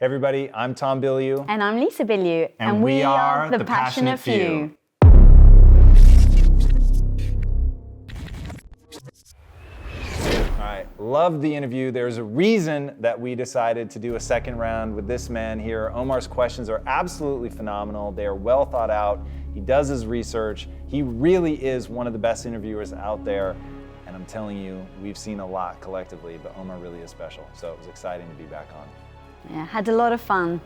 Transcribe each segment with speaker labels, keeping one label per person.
Speaker 1: Hey everybody, I'm Tom Bilyeu.
Speaker 2: And I'm Lisa Bilyeu.
Speaker 1: And we are the Passionate Few. All right, loved the interview. There's a reason that we decided to do a second round with this man here. OMAR'S questions are absolutely phenomenal. They are well thought out. He does his research. He really is one of the best interviewers out there. And I'm telling you, we've seen a lot collectively, but OMAR really is special. So it was exciting to be back on.
Speaker 2: Yeah, had a lot of fun.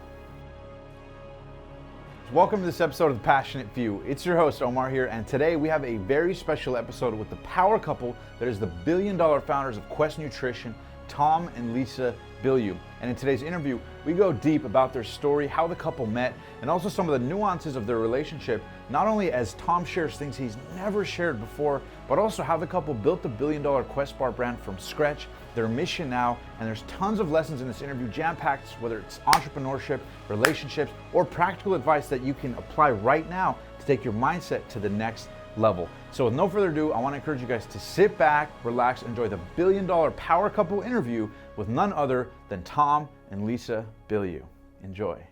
Speaker 3: Welcome to this episode of The Passionate Few. It's your host, Omar here, and today we have a very special episode with the power couple that is the billion-dollar founders of Quest Nutrition, Tom and Lisa Bilyeu. And in today's interview, we go deep about their story, how the couple met, and also some of the nuances of their relationship, not only as Tom shares things he's never shared before, but also how the couple built the billion-dollar Quest bar brand from scratch, their mission now, and there's tons of lessons in this interview, jam-packed, whether it's entrepreneurship, relationships, or practical advice that you can apply right now to take your mindset to the next level. So with no further ado, I want to encourage you guys to sit back, relax, enjoy the billion-dollar power couple interview with none other than Tom and Lisa Bilyeu. Enjoy.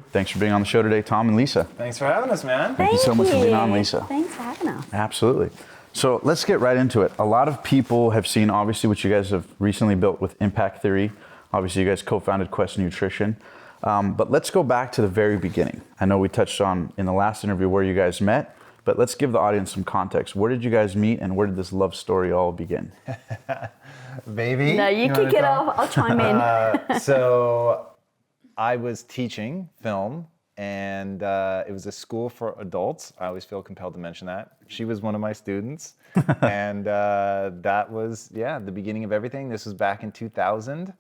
Speaker 3: Thanks for being on the show today, Tom and Lisa.
Speaker 1: Thanks for having us, man.
Speaker 3: Thank you so much for being on, Lisa.
Speaker 2: Thanks for having us.
Speaker 3: Absolutely. So let's get right into it. A lot of people have seen, obviously, what you guys have recently built with Impact Theory. Obviously, you guys co-founded Quest Nutrition. But let's go back to the very beginning. I know we touched on in the last interview where you guys met, but let's give the audience some context. Where did you guys meet and where did this love story all begin?
Speaker 1: Baby.
Speaker 2: No, you kick it off. I'll chime in.
Speaker 1: So I was teaching film, and it was a school for adults. I always feel compelled to mention that. She was one of my students, and that was, the beginning of everything. This was back in 2000.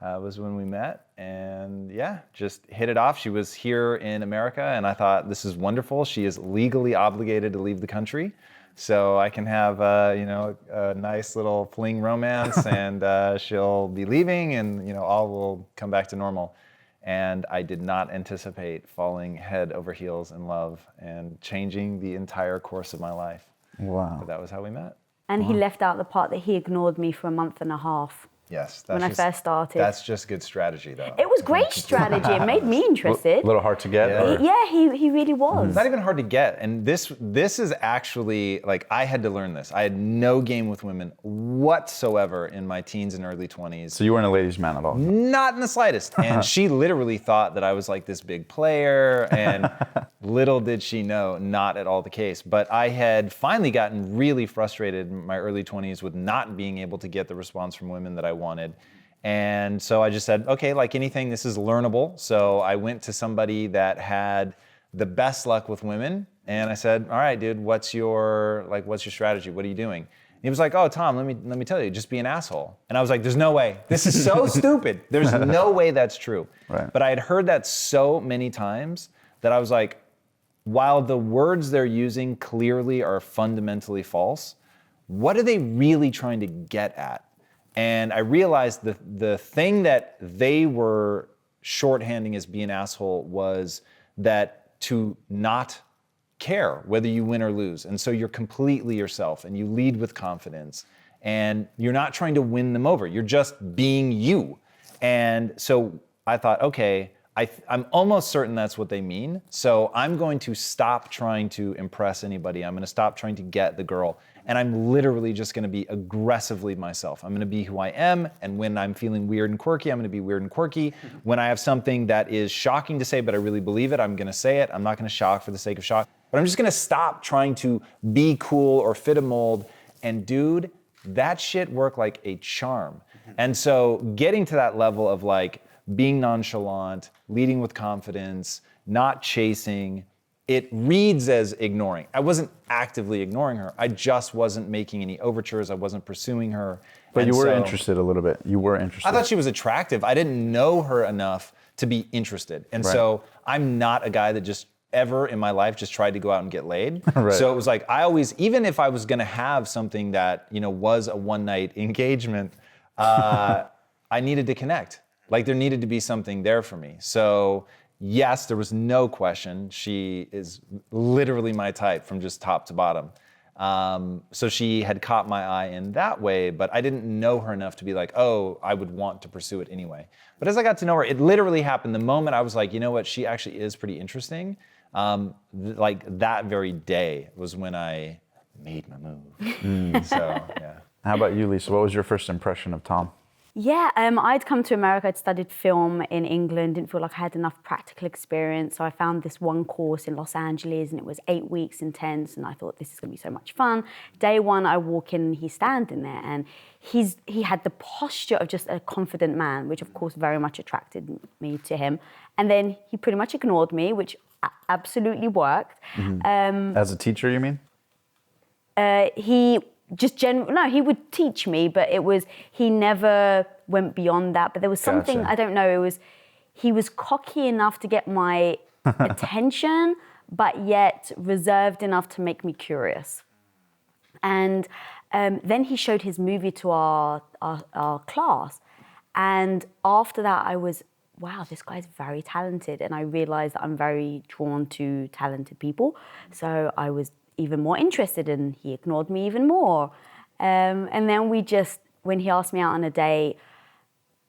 Speaker 1: Was when we met, and just hit it off. She was here in America, and I thought, this is wonderful. She is legally obligated to leave the country, so I can have a nice little fling romance, and she'll be leaving, and all will come back to normal. And I did not anticipate falling head over heels in love and changing the entire course of my life.
Speaker 3: Wow.
Speaker 1: But that was how we met.
Speaker 2: And he left out the part that he ignored me for a month and a half.
Speaker 1: Yes.
Speaker 2: When I first started.
Speaker 1: That's just good strategy, though.
Speaker 2: It was great strategy. It made me interested.
Speaker 3: A little hard to get?
Speaker 2: Yeah, he really was.
Speaker 1: It's not even hard to get. And this is actually, like, I had to learn this. I had no game with women whatsoever in my teens and early 20s.
Speaker 3: So you weren't a ladies' man at all?
Speaker 1: Not in the slightest. And she literally thought that I was like this big player, and little did she know, not at all the case. But I had finally gotten really frustrated in my early 20s with not being able to get the response from women that I wanted. And so I just said, okay, like anything, this is learnable. So I went to somebody that had the best luck with women, and I said, all right, dude, what's your strategy? What are you doing? And he was like, oh, Tom, let me tell you, just be an asshole. And I was like, there's no way. This is so stupid. There's no way that's true.
Speaker 3: Right.
Speaker 1: But I had heard that so many times that I was like, while the words they're using clearly are fundamentally false, what are they really trying to get at? And I realized the thing that they were shorthanding as be an asshole was that to not care whether you win or lose. And so you're completely yourself, and you lead with confidence, and you're not trying to win them over. You're just being you. And so I thought, okay, I'm almost certain that's what they mean. So I'm going to stop trying to impress anybody. I'm going to stop trying to get the girl. And I'm literally just going to be aggressively myself. I'm going to be who I am. And when I'm feeling weird and quirky, I'm going to be weird and quirky. When I have something that is shocking to say, but I really believe it, I'm going to say it. I'm not going to shock for the sake of shock. But I'm just going to stop trying to be cool or fit a mold. And dude, that shit worked like a charm. And so getting to that level of like being nonchalant, leading with confidence, not chasing, it reads as ignoring. I wasn't actively ignoring her. I just wasn't making any overtures. I wasn't pursuing her.
Speaker 3: But you were interested a little bit. You were interested.
Speaker 1: I thought she was attractive. I didn't know her enough to be interested. And so I'm not a guy that just ever in my life just tried to go out and get laid.
Speaker 3: Right.
Speaker 1: So it was like, I always, even if I was gonna have something that, was a one night engagement, I needed to connect. Like there needed to be something there for me. So yes, there was no question. She is literally my type from just top to bottom. So she had caught my eye in that way, but I didn't know her enough to be like, oh, I would want to pursue it anyway. But as I got to know her, it literally happened the moment I was like, you know what, she actually is pretty interesting. Like that very day was when I made my move. So, yeah.
Speaker 3: How about you, Lisa? What was your first impression of Tom?
Speaker 2: Yeah, I'd come to America, I'd studied film in England, didn't feel like I had enough practical experience, so I found this one course in Los Angeles, and it was 8 weeks intense, and I thought, this is gonna be so much fun. Day one, I walk in, and he's standing there, and he had the posture of just a confident man, which of course very much attracted me to him. And then he pretty much ignored me, which absolutely worked.
Speaker 3: As a teacher, you mean?
Speaker 2: He would teach me, but he never went beyond that. But there was something,
Speaker 3: Gotcha.
Speaker 2: I don't know, he was cocky enough to get my attention, but yet reserved enough to make me curious. And then he showed his movie to our class. And after that, I was, wow, this guy's very talented. And I realized that I'm very drawn to talented people. So I was even more interested, and he ignored me even more. And then when he asked me out on a date,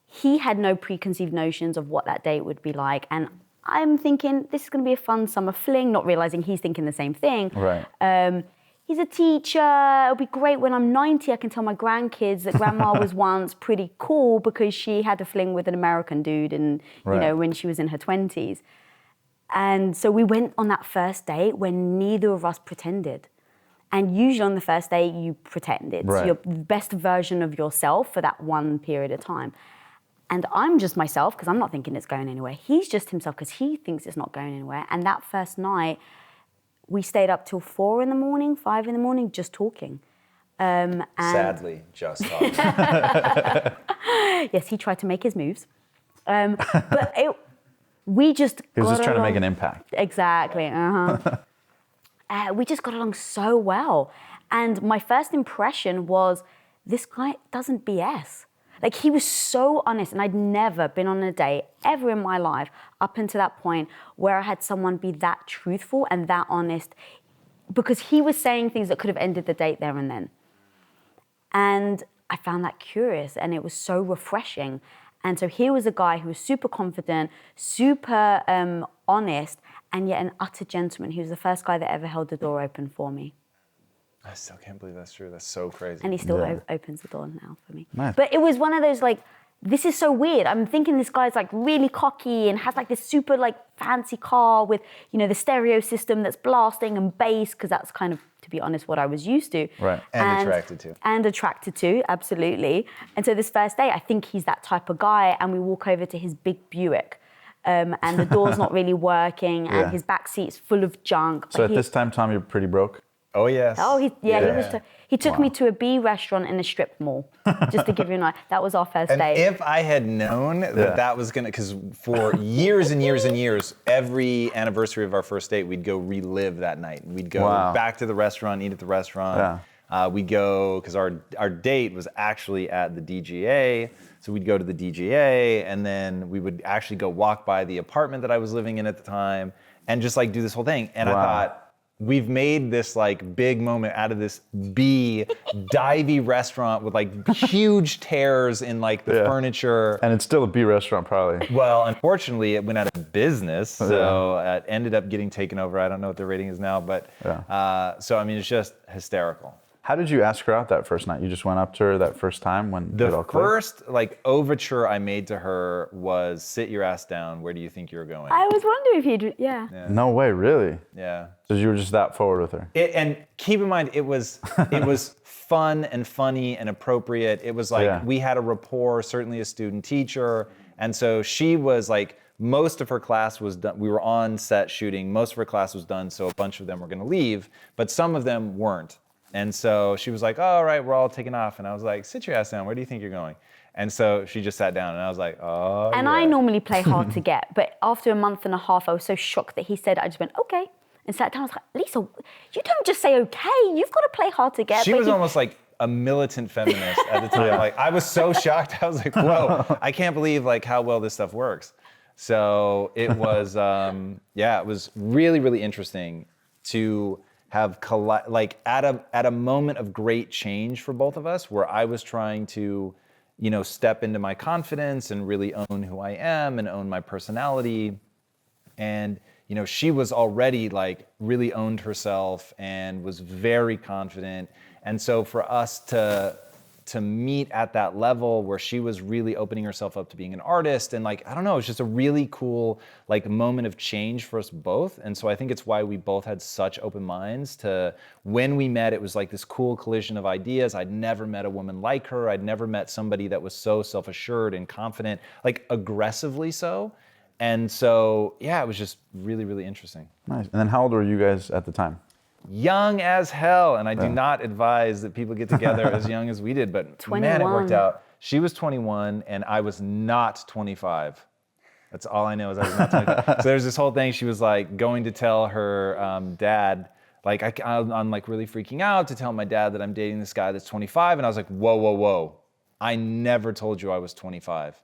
Speaker 2: he had no preconceived notions of what that date would be like. And I'm thinking, this is gonna be a fun summer fling, not realizing he's thinking the same thing.
Speaker 3: Right.
Speaker 2: He's a teacher, it'll be great when I'm 90, I can tell my grandkids that grandma was once pretty cool because she had a fling with an American dude and when she was in her 20s. And so we went on that first date when neither of us pretended. And usually on the first date, you pretend. It's your best version of yourself for that one period of time. And I'm just myself because I'm not thinking it's going anywhere. He's just himself because he thinks it's not going anywhere. And that first night, we stayed up till 4 in the morning, 5 in the morning, just talking. And
Speaker 1: Sadly, just talking.
Speaker 2: yes, he tried to make his moves. But we just
Speaker 3: He was
Speaker 2: got
Speaker 3: just trying to make
Speaker 2: along-
Speaker 3: an impact.
Speaker 2: Exactly, we just got along so well. And my first impression was, this guy doesn't BS. Like, he was so honest, and I'd never been on a date ever in my life up until that point where I had someone be that truthful and that honest, because he was saying things that could have ended the date there and then. And I found that curious, and it was so refreshing. And so here was a guy who was super confident, super honest, and yet an utter gentleman. He was the first guy that ever held the door open for me.
Speaker 1: I still can't believe that's true. That's so crazy.
Speaker 2: And he still opens the door now for me.
Speaker 3: Nice.
Speaker 2: But it was one of those, like, this is so weird. I'm thinking this guy's like really cocky and has like this super like fancy car with, the stereo system that's blasting and bass, because that's kind of, to be honest, what I was used to.
Speaker 3: Right.
Speaker 1: And attracted to.
Speaker 2: And attracted to, absolutely. And so this first day, I think he's that type of guy, and we walk over to his big Buick. And the door's not really working, and his back seat's full of junk.
Speaker 3: So at this time, Tom, you're pretty broke?
Speaker 1: Oh, yes.
Speaker 2: Oh, he took me to a B restaurant in a strip mall, just to give you an idea. That was our first
Speaker 1: And
Speaker 2: date.
Speaker 1: if I had known that was gonna, because for years and years and years, every anniversary of our first date, we'd go relive that night. We'd go back to the restaurant, eat at the restaurant. We'd go, because our date was actually at the DGA, so we'd go to the DGA, and then we would actually go walk by the apartment that I was living in at the time, and just like do this whole thing. And I thought, we've made this like big moment out of this divey restaurant with like huge tears in like the furniture.
Speaker 3: And it's still a B restaurant, probably.
Speaker 1: Well, unfortunately, it went out of business, so it ended up getting taken over. I don't know what the rating is now, but so I mean, it's just hysterical.
Speaker 3: How did you ask her out that first night? You just went up to her that first time when it all
Speaker 1: The
Speaker 3: clicked?
Speaker 1: first like overture I made to her was, "Sit your ass down. Where do you think you're going?"
Speaker 2: I was wondering if he'd,
Speaker 3: No way, really?
Speaker 1: Yeah.
Speaker 3: So you were just that forward with her?
Speaker 1: And keep in mind, it was fun and funny and appropriate. It was like we had a rapport, certainly a student teacher, and so she was like, most of her class was done. We were on set shooting. Most of her class was done, so a bunch of them were going to leave, but some of them weren't. And so she was like, "Oh, all right, we're all taking off." And I was like, "Sit your ass down. Where do you think you're going?" And so she just sat down, and I was like, "Oh."
Speaker 2: And I normally play hard to get, but after a month and a half, I was so shocked that he said, I just went, "Okay," and sat down. I was like, "Lisa, you don't just say okay. You've got to play hard to get."
Speaker 1: She was almost like a militant feminist at the time. Like, I was so shocked. I was like, "Whoa, I can't believe like how well this stuff works." So it was, it was really, really interesting to like at a moment of great change for both of us, where I was trying to, step into my confidence and really own who I am and own my personality. And, she was already like really owned herself and was very confident. And so for us to meet at that level where she was really opening herself up to being an artist, and like, I don't know, it's just a really cool like moment of change for us both. And so I think it's why we both had such open minds to, when we met, it was like this cool collision of ideas. I'd never met a woman like her. I'd never met somebody that was so self-assured and confident, like aggressively so. And so, yeah, it was just really, really interesting.
Speaker 3: Nice. And then how old were you guys at the time?
Speaker 1: Young as hell, and I do not advise that people get together as young as we did, but
Speaker 2: 21.
Speaker 1: Man, it worked out. She was 21 and I was not 25. That's all I know, is I was not 25. So there's this whole thing, she was like going to tell her dad, like I'm like really freaking out to tell my dad that I'm dating this guy that's 25, and I was like, whoa, I never told you I was 25.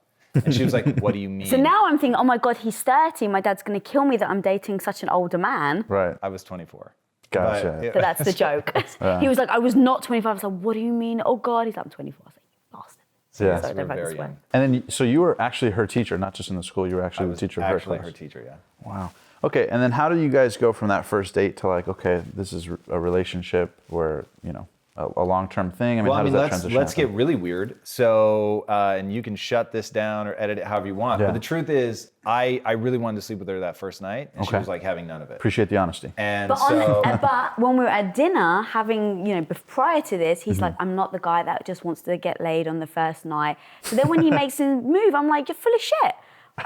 Speaker 1: And she was like, what do you mean?
Speaker 2: So now I'm thinking, oh my God, he's 30. My dad's going to kill me that I'm dating such an older man.
Speaker 3: Right.
Speaker 1: I was 24.
Speaker 3: Gotcha.
Speaker 2: So that's the joke. He was like, I was not 25. I was like, what do you mean? Oh God, he's like, I'm 24. I was like, you bastard.
Speaker 3: Yeah.
Speaker 2: So
Speaker 1: We're very young.
Speaker 3: And then, so you were actually her teacher, not just in the school, you were actually the teacher of her
Speaker 1: Actually
Speaker 3: class.
Speaker 1: her teacher, yeah.
Speaker 3: Wow. Okay, and then how do you guys go from that first date to like, okay, this is a relationship where, a long-term thing? I mean, how does that transition
Speaker 1: let's
Speaker 3: happen?
Speaker 1: get really weird. So, and you can shut this down or edit it however you want.
Speaker 3: Yeah.
Speaker 1: But the truth is, I really wanted to sleep with her that first night, and she was like having none of it.
Speaker 3: Appreciate the honesty.
Speaker 1: And
Speaker 2: But, but when we were at dinner, having, prior to this, he's like, I'm not the guy that just wants to get laid on the first night. So then when he makes his move, I'm like, you're full of shit.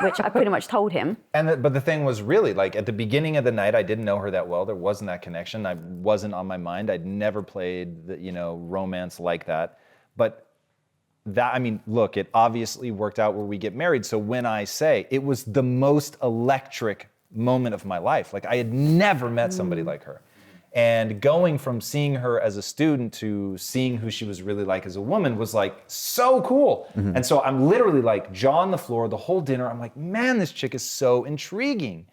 Speaker 2: Which I pretty much told him.
Speaker 1: But the thing was, really, like at the beginning of the night, I didn't know her that well. There wasn't that connection. I wasn't on my mind. I'd never played romance like that. But that, I mean, look, it obviously worked out where we get married. So when I say it was the most electric moment of my life, like I had never met somebody like her. And going from seeing her as a student to seeing who she was really like as a woman was like so cool. And so I'm literally like jaw on the floor the whole dinner. I'm like, man, this chick is so intriguing.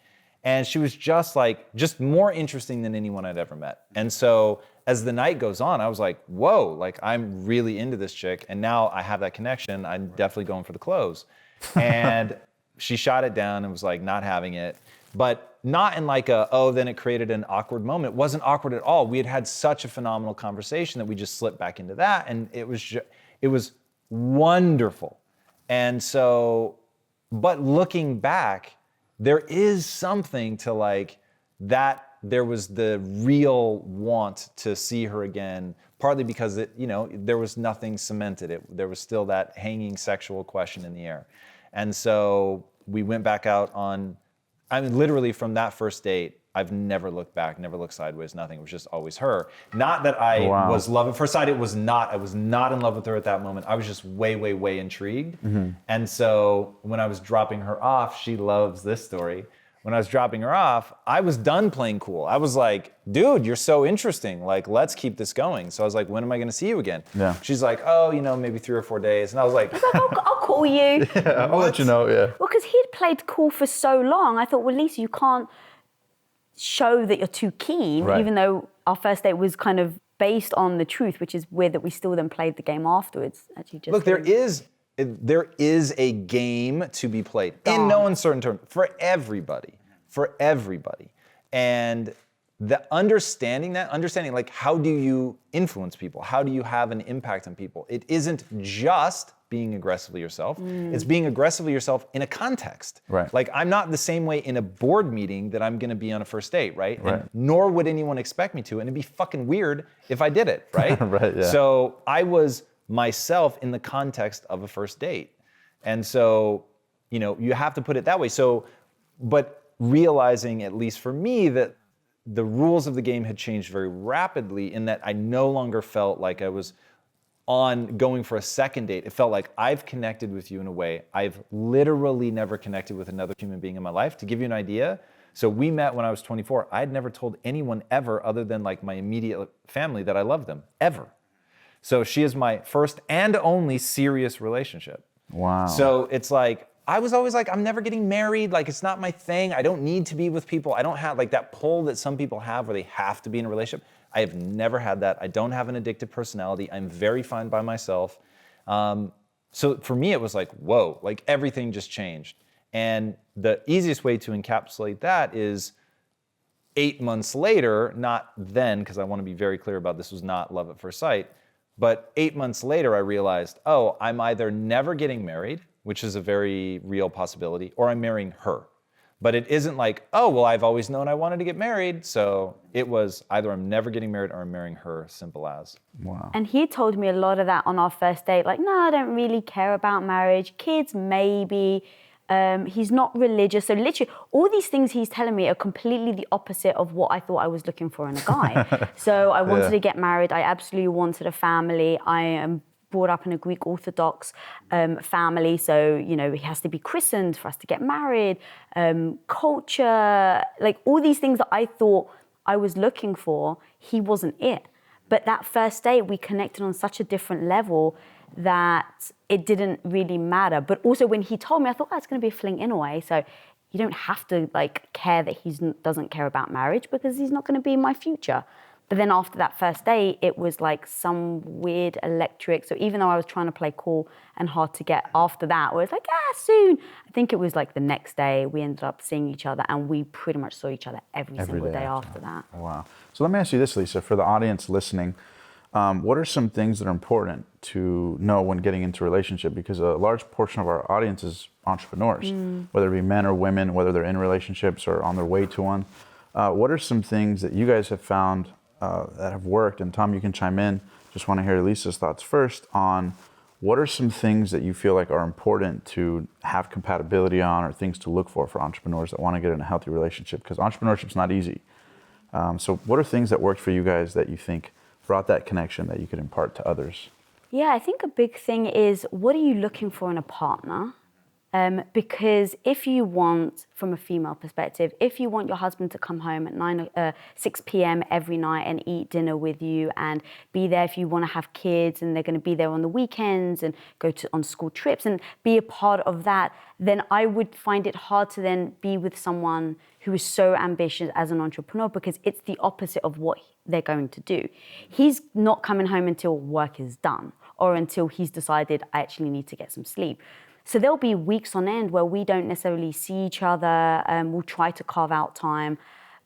Speaker 1: And she was just more interesting than anyone I'd ever met. And so as the night goes on, I was like, whoa, like I'm really into this chick. And now I have that connection. I'm definitely going for the close. And she shot it down and was like not having it. But not in like then it created an awkward moment. It wasn't awkward at all. We had had such a phenomenal conversation that we just slipped back into that, and it was wonderful. And so, but looking back, there is something to like that. There was the real want to see her again, partly because there was nothing cemented. There was still that hanging sexual question in the air. And so we went back out on, I mean, literally from that first date, I've never looked back, never looked sideways, nothing. It was just always her. Not that I was love at first sight. I was not in love with her at that moment. I was just way, way, way intrigued. And so when I was dropping her off, she loves this story. When I was dropping her off, I was done playing cool. I was like, dude, you're so interesting. Like, let's keep this going. So I was like, when am I going to see you again?
Speaker 3: Yeah.
Speaker 1: She's like, oh, maybe 3 or 4 days. And I was like,
Speaker 2: I'll call you.
Speaker 3: Yeah, I'll let you know, yeah.
Speaker 2: Well, because he'd played cool for so long, I thought, well, Lisa, you can't show that you're too keen, even though our first date was kind of based on the truth, which is weird that we still then played the game afterwards. Actually, just
Speaker 1: look, there is a game to be played in no uncertain terms for everybody. And understanding like, how do you influence people? How do you have an impact on people? It isn't just being aggressively yourself. It's being aggressively yourself in a context.
Speaker 3: Right.
Speaker 1: Like, I'm not the same way in a board meeting that I'm gonna be on a first date, right? And nor would anyone expect me to, and it'd be fucking weird if I did it, right?
Speaker 3: Right, yeah.
Speaker 1: So I was myself in the context of a first date. And so, you have to put it that way. So, but realizing, at least for me, that the rules of the game had changed very rapidly, in that I no longer felt like I was going for a second date. It felt like I've connected with you in a way I've literally never connected with another human being in my life. To give you an idea, so we met when I was 24. I had never told anyone ever, other than like my immediate family, that I loved them, ever. So she is my first and only serious relationship.
Speaker 3: Wow.
Speaker 1: So it's like, I was always like, I'm never getting married. Like, it's not my thing. I don't need to be with people. I don't have like that pull that some people have where they have to be in a relationship. I have never had that. I don't have an addictive personality. I'm very fine by myself. So for me, it was like, whoa, like everything just changed. And the easiest way to encapsulate that is 8 months later, not then, because I want to be very clear about this was not love at first sight, but 8 months later, I realized, oh, I'm either never getting married, which is a very real possibility, or I'm marrying her. But it isn't like, oh, well, I've always known I wanted to get married. So it was either I'm never getting married or I'm marrying her, simple as.
Speaker 3: Wow.
Speaker 2: And he told me a lot of that on our first date. Like, no, I don't really care about marriage. Kids, maybe. He's not religious. So literally, all these things he's telling me are completely the opposite of what I thought I was looking for in a guy. So I wanted to get married. I absolutely wanted a family. I am brought up in a Greek Orthodox family. So, you know, he has to be christened for us to get married. Culture, like all these things that I thought I was looking for, he wasn't it. But that first date, we connected on such a different level that it didn't really matter. But also when he told me, I thought, oh, it's going to be a fling in a way. So you don't have to like care that he doesn't care about marriage because he's not going to be in my future. But then after that first date, it was like some weird electric. So even though I was trying to play cool and hard to get, after that, I was like, soon. I think it was like the next day we ended up seeing each other and we pretty much saw each other every single day after that.
Speaker 3: Wow. So let me ask you this, Lisa, for the audience listening, what are some things that are important to know when getting into a relationship? Because a large portion of our audience is entrepreneurs, whether it be men or women, whether they're in relationships or on their way to one. What are some things that you guys have found that have worked? And Tom, you can chime in. Just want to hear Lisa's thoughts first on what are some things that you feel like are important to have compatibility on, or things to look for entrepreneurs that want to get in a healthy relationship? Because entrepreneurship's not easy. So what are things that worked for you guys that you think brought that connection that you could impart to others?
Speaker 2: Yeah, I think a big thing is, what are you looking for in a partner? Because if you want, from a female perspective, if you want your husband to come home at 6 p.m. every night and eat dinner with you and be there if you want to have kids and they're going to be there on the weekends and go on school trips and be a part of that, then I would find it hard to then be with someone who is so ambitious as an entrepreneur, because it's the opposite of what they're going to do. He's not coming home until work is done or until he's decided I actually need to get some sleep. So there'll be weeks on end where we don't necessarily see each other. We'll try to carve out time,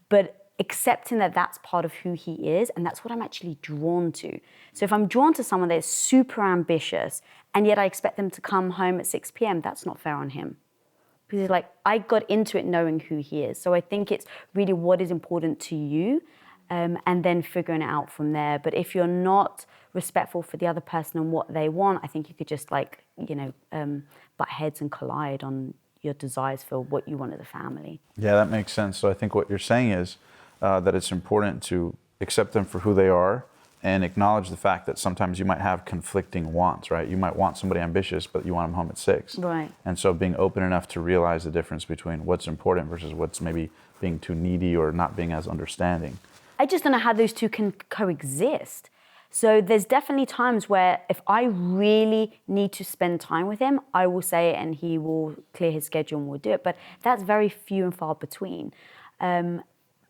Speaker 2: but accepting that that's part of who he is, and that's what I'm actually drawn to. So if I'm drawn to someone that's super ambitious, and yet I expect them to come home at 6 p.m., that's not fair on him. Because like, I got into it knowing who he is. So I think it's really what is important to you, and then figuring it out from there. But if you're not respectful for the other person and what they want, I think you could just like, butt heads and collide on your desires for what you want as a family.
Speaker 3: Yeah, that makes sense. So I think what you're saying is that it's important to accept them for who they are and acknowledge the fact that sometimes you might have conflicting wants, right? You might want somebody ambitious, but you want them home at 6.
Speaker 2: Right.
Speaker 3: And so being open enough to realize the difference between what's important versus what's maybe being too needy or not being as understanding.
Speaker 2: I just don't know how those two can coexist. So there's definitely times where if I really need to spend time with him, I will say it and he will clear his schedule and we'll do it. But that's very few and far between.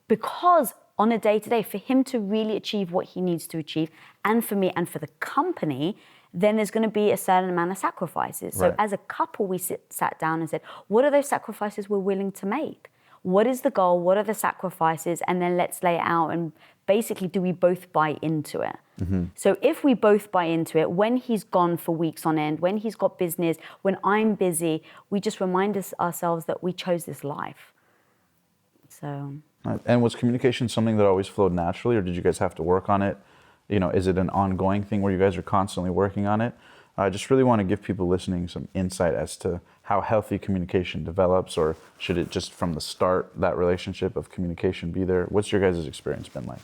Speaker 2: Because on a day-to-day, for him to really achieve what he needs to achieve, and for me and for the company, then there's going to be a certain amount of sacrifices. So as a couple, we sat down and said, what are those sacrifices we're willing to make? What is the goal? What are the sacrifices? And then let's lay it out. And basically, do we both buy into it? Mm-hmm. So if we both buy into it, when he's gone for weeks on end, when he's got business, when I'm busy, we just remind ourselves that we chose this life. So.
Speaker 3: And was communication something that always flowed naturally, or did you guys have to work on it? Is it an ongoing thing where you guys are constantly working on it? I just really want to give people listening some insight as to how healthy communication develops, or should it just from the start, that relationship of communication be there? What's your guys' experience been like?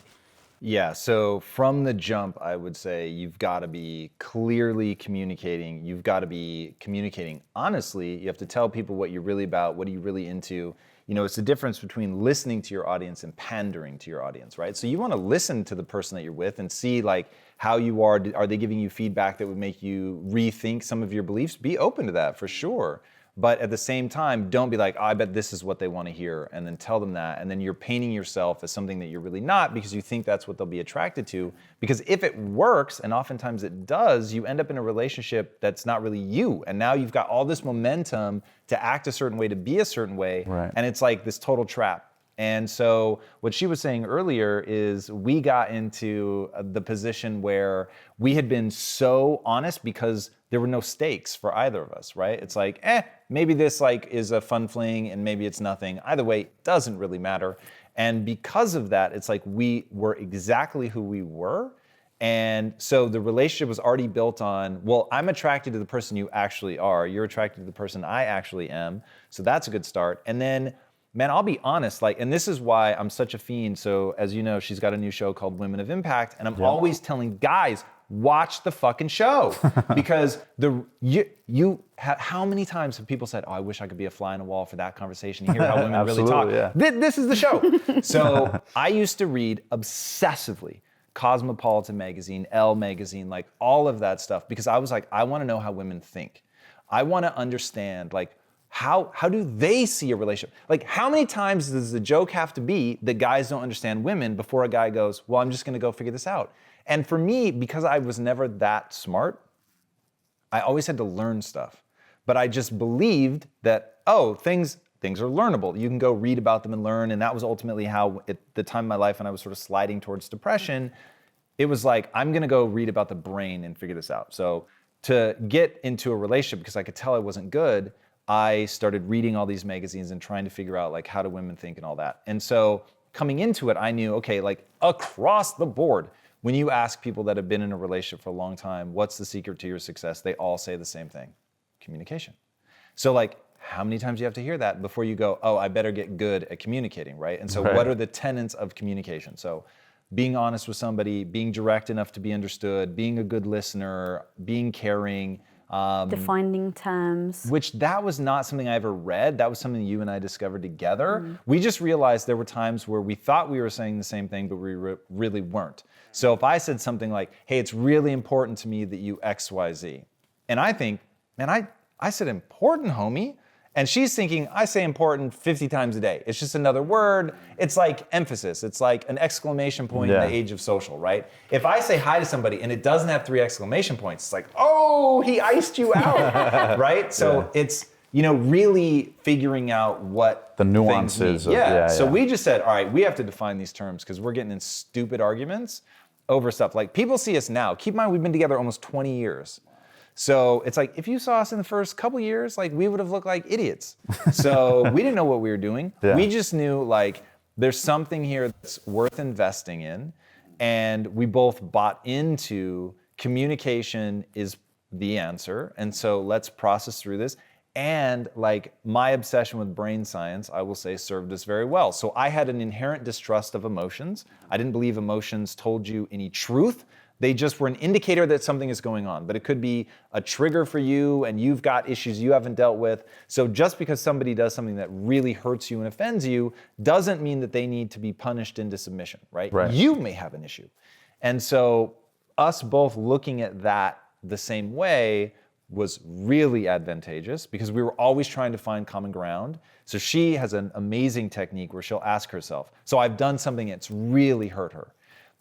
Speaker 1: Yeah, so from the jump, I would say you've got to be clearly communicating. You've got to be communicating honestly. You have to tell people what you're really about, what are you really into. It's the difference between listening to your audience and pandering to your audience, right? So you want to listen to the person that you're with and see like how you are. Are they giving you feedback that would make you rethink some of your beliefs? Be open to that for sure. But at the same time, don't be like, oh, I bet this is what they want to hear, and then tell them that. And then you're painting yourself as something that you're really not because you think that's what they'll be attracted to. Because if it works, and oftentimes it does, you end up in a relationship that's not really you. And now you've got all this momentum to act a certain way, to be a certain way.
Speaker 3: Right.
Speaker 1: And it's like this total trap. And so what she was saying earlier is we got into the position where we had been so honest because there were no stakes for either of us, right? It's like, maybe this like is a fun fling and maybe it's nothing. Either way, it doesn't really matter. And because of that, it's like we were exactly who we were. And so the relationship was already built on, well, I'm attracted to the person you actually are. You're attracted to the person I actually am. So that's a good start. And then, man, I'll be honest, like, and this is why I'm such a fiend. So as you know, she's got a new show called Women of Impact. And I'm always telling guys, watch the fucking show. Because how many times have people said, oh, I wish I could be a fly on the wall for that conversation. You hear how women really talk.
Speaker 3: Yeah.
Speaker 1: This is the show. So I used to read obsessively Cosmopolitan magazine, Elle magazine, like all of that stuff, because I was like, I want to know how women think. I want to understand, like, how do they see a relationship? Like, how many times does the joke have to be that guys don't understand women before a guy goes, well, I'm just going to go figure this out? And for me, because I was never that smart, I always had to learn stuff. But I just believed that, oh, things are learnable. You can go read about them and learn. And that was ultimately how, at the time of my life when I was sort of sliding towards depression, it was like, I'm going to go read about the brain and figure this out. So to get into a relationship, because I could tell I wasn't good, I started reading all these magazines and trying to figure out like how do women think and all that. And so coming into it, I knew, okay, like across the board, when you ask people that have been in a relationship for a long time, what's the secret to your success? They all say the same thing: communication. So like, how many times do you have to hear that before you go, oh, I better get good at communicating, right? And so what are the tenets of communication? So being honest with somebody, being direct enough to be understood, being a good listener, being caring,
Speaker 2: defining terms.
Speaker 1: which that was not something I ever read. That was something you and I discovered together. We just realized there were times where we thought we were saying the same thing, but we really weren't. So if I said something like, hey, it's really important to me that you X, Y, Z. And I think, man, I said important, homie. And she's thinking, I say important 50 times a day. It's just another word. It's like emphasis. It's like an exclamation point in the age of social, right? If I say hi to somebody and it doesn't have 3 exclamation points, it's like, oh, he iced you out, right? So it's, really figuring out what
Speaker 3: the nuances of,
Speaker 1: So we just said, all right, we have to define these terms because we're getting in stupid arguments over stuff. Like, people see us now. Keep in mind, we've been together almost 20 years. So it's like, if you saw us in the first couple years, like, we would have looked like idiots. So we didn't know what we were doing. We just knew, like, there's something here that's worth investing in. And we both bought into communication is the answer. And so let's process through this. And like, my obsession with brain science, I will say, served us very well. So I had an inherent distrust of emotions. I didn't believe emotions told you any truth. They just were an indicator that something is going on, but it could be a trigger for you and you've got issues you haven't dealt with. So just because somebody does something that really hurts you and offends you doesn't mean that they need to be punished into submission, right? You may have an issue. And so us both looking at that the same way was really advantageous because we were always trying to find common ground. So she has an amazing technique where she'll ask herself, so I've done something that's really hurt her.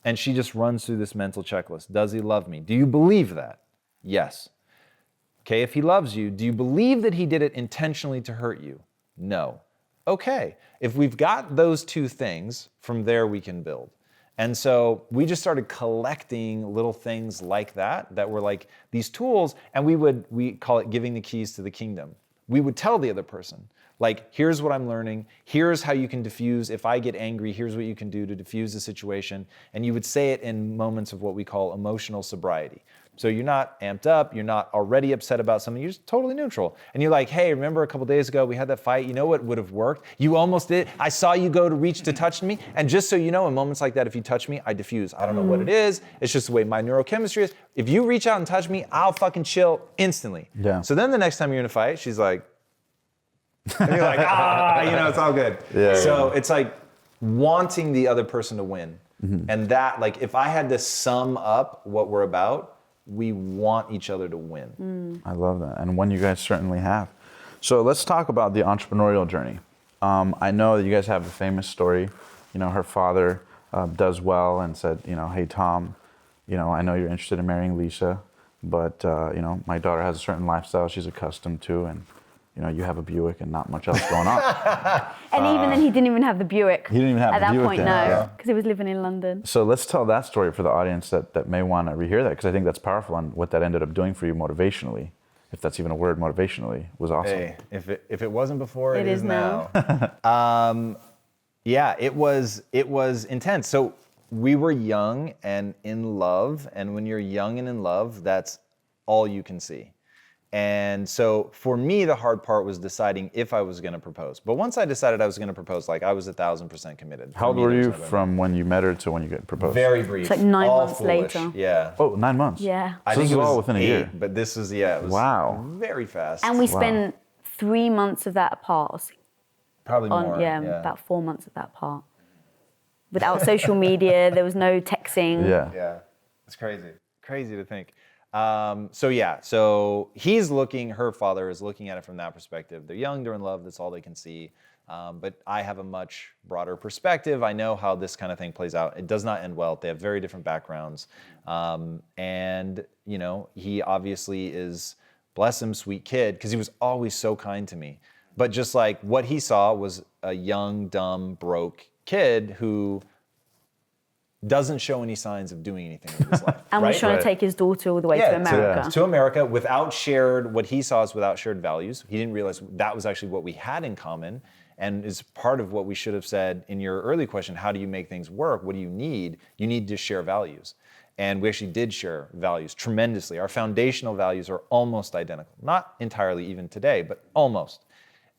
Speaker 1: And she just runs through this mental checklist. Does he love me? Do you believe that? Yes. Okay, if he loves you, do you believe that he did it intentionally to hurt you? No. Okay, if we've got those 2 things, from there we can build. And so we just started collecting little things like that were like these tools, and we call it giving the keys to the kingdom. We would tell the other person, like, here's what I'm learning, here's how you can diffuse. If I get angry, here's what you can do to diffuse the situation. And you would say it in moments of what we call emotional sobriety. So you're not amped up, you're not already upset about something, you're just totally neutral. And you're like, hey, remember a couple days ago we had that fight? You know what would have worked? You almost did. I saw you go to reach to touch me. And just so you know, in moments like that, if you touch me, I diffuse. I don't know what it is. It's just the way my neurochemistry is. If you reach out and touch me, I'll fucking chill instantly. So then the next time you're in a fight, she's like, and you're like, it's all good. So it's like wanting the other person to win. And that, like, if I had to sum up what we're about, we want each other to win.
Speaker 3: I love that. And one you guys certainly have. So let's talk about the entrepreneurial journey. I know that you guys have a famous story. You know, her father does well and said, you know, hey, Tom, you know, I know you're interested in marrying Lisa, but, you know, my daughter has a certain lifestyle she's accustomed to, and, you know, you have a Buick and not much else going on.
Speaker 2: And even then, he didn't even have the Buick.
Speaker 3: He didn't even have
Speaker 2: at
Speaker 3: the
Speaker 2: that
Speaker 3: Buick
Speaker 2: point,
Speaker 3: then,
Speaker 2: no,
Speaker 3: yeah.
Speaker 2: because he was living in London.
Speaker 3: So let's tell that story for the audience that may want to rehear that, because I think that's powerful, and what that ended up doing for you motivationally, if that's even a word, motivationally, was awesome.
Speaker 1: Hey, if it wasn't before,
Speaker 2: It is now.
Speaker 1: Yeah, it was intense. So we were young and in love, and when you're young and in love, that's all you can see. And so for me, the hard part was deciding if I was going to propose. But once I decided I was going to propose, like I was 1,000% committed.
Speaker 3: How old were you from when you met her to when you get proposed?
Speaker 1: Very brief.
Speaker 2: It's like 9
Speaker 1: all
Speaker 2: months
Speaker 1: foolish.
Speaker 2: later.
Speaker 1: Yeah.
Speaker 3: Oh, 9 months.
Speaker 2: Yeah.
Speaker 1: I
Speaker 3: So
Speaker 1: think
Speaker 3: this
Speaker 1: it
Speaker 3: was
Speaker 1: was
Speaker 3: all within a
Speaker 1: 8,
Speaker 3: year.
Speaker 1: but this was, it was
Speaker 3: Wow.
Speaker 1: very fast.
Speaker 2: And we spent 3 months of that apart.
Speaker 1: Probably more.
Speaker 2: About 4 months of that apart. Without social media, there was no texting.
Speaker 3: Yeah.
Speaker 1: Yeah, it's crazy to think. So her father is looking at it from that perspective. They're young, they're in love, that's all they can see. But I have a much broader perspective. I know how this kind of thing plays out. It does not end well. They have very different backgrounds. And, you know, he obviously is, bless him, sweet kid, because he was always so kind to me. But just like what he saw was a young, dumb, broke kid who doesn't show any signs of doing anything with his life.
Speaker 2: And was trying to take his daughter all the way to America.
Speaker 1: To America what he saw is without shared values. He didn't realize that was actually what we had in common, and is part of what we should have said in your early question, how do you make things work? What do you need? You need to share values. And we actually did share values tremendously. Our foundational values are almost identical. Not entirely even today, but almost.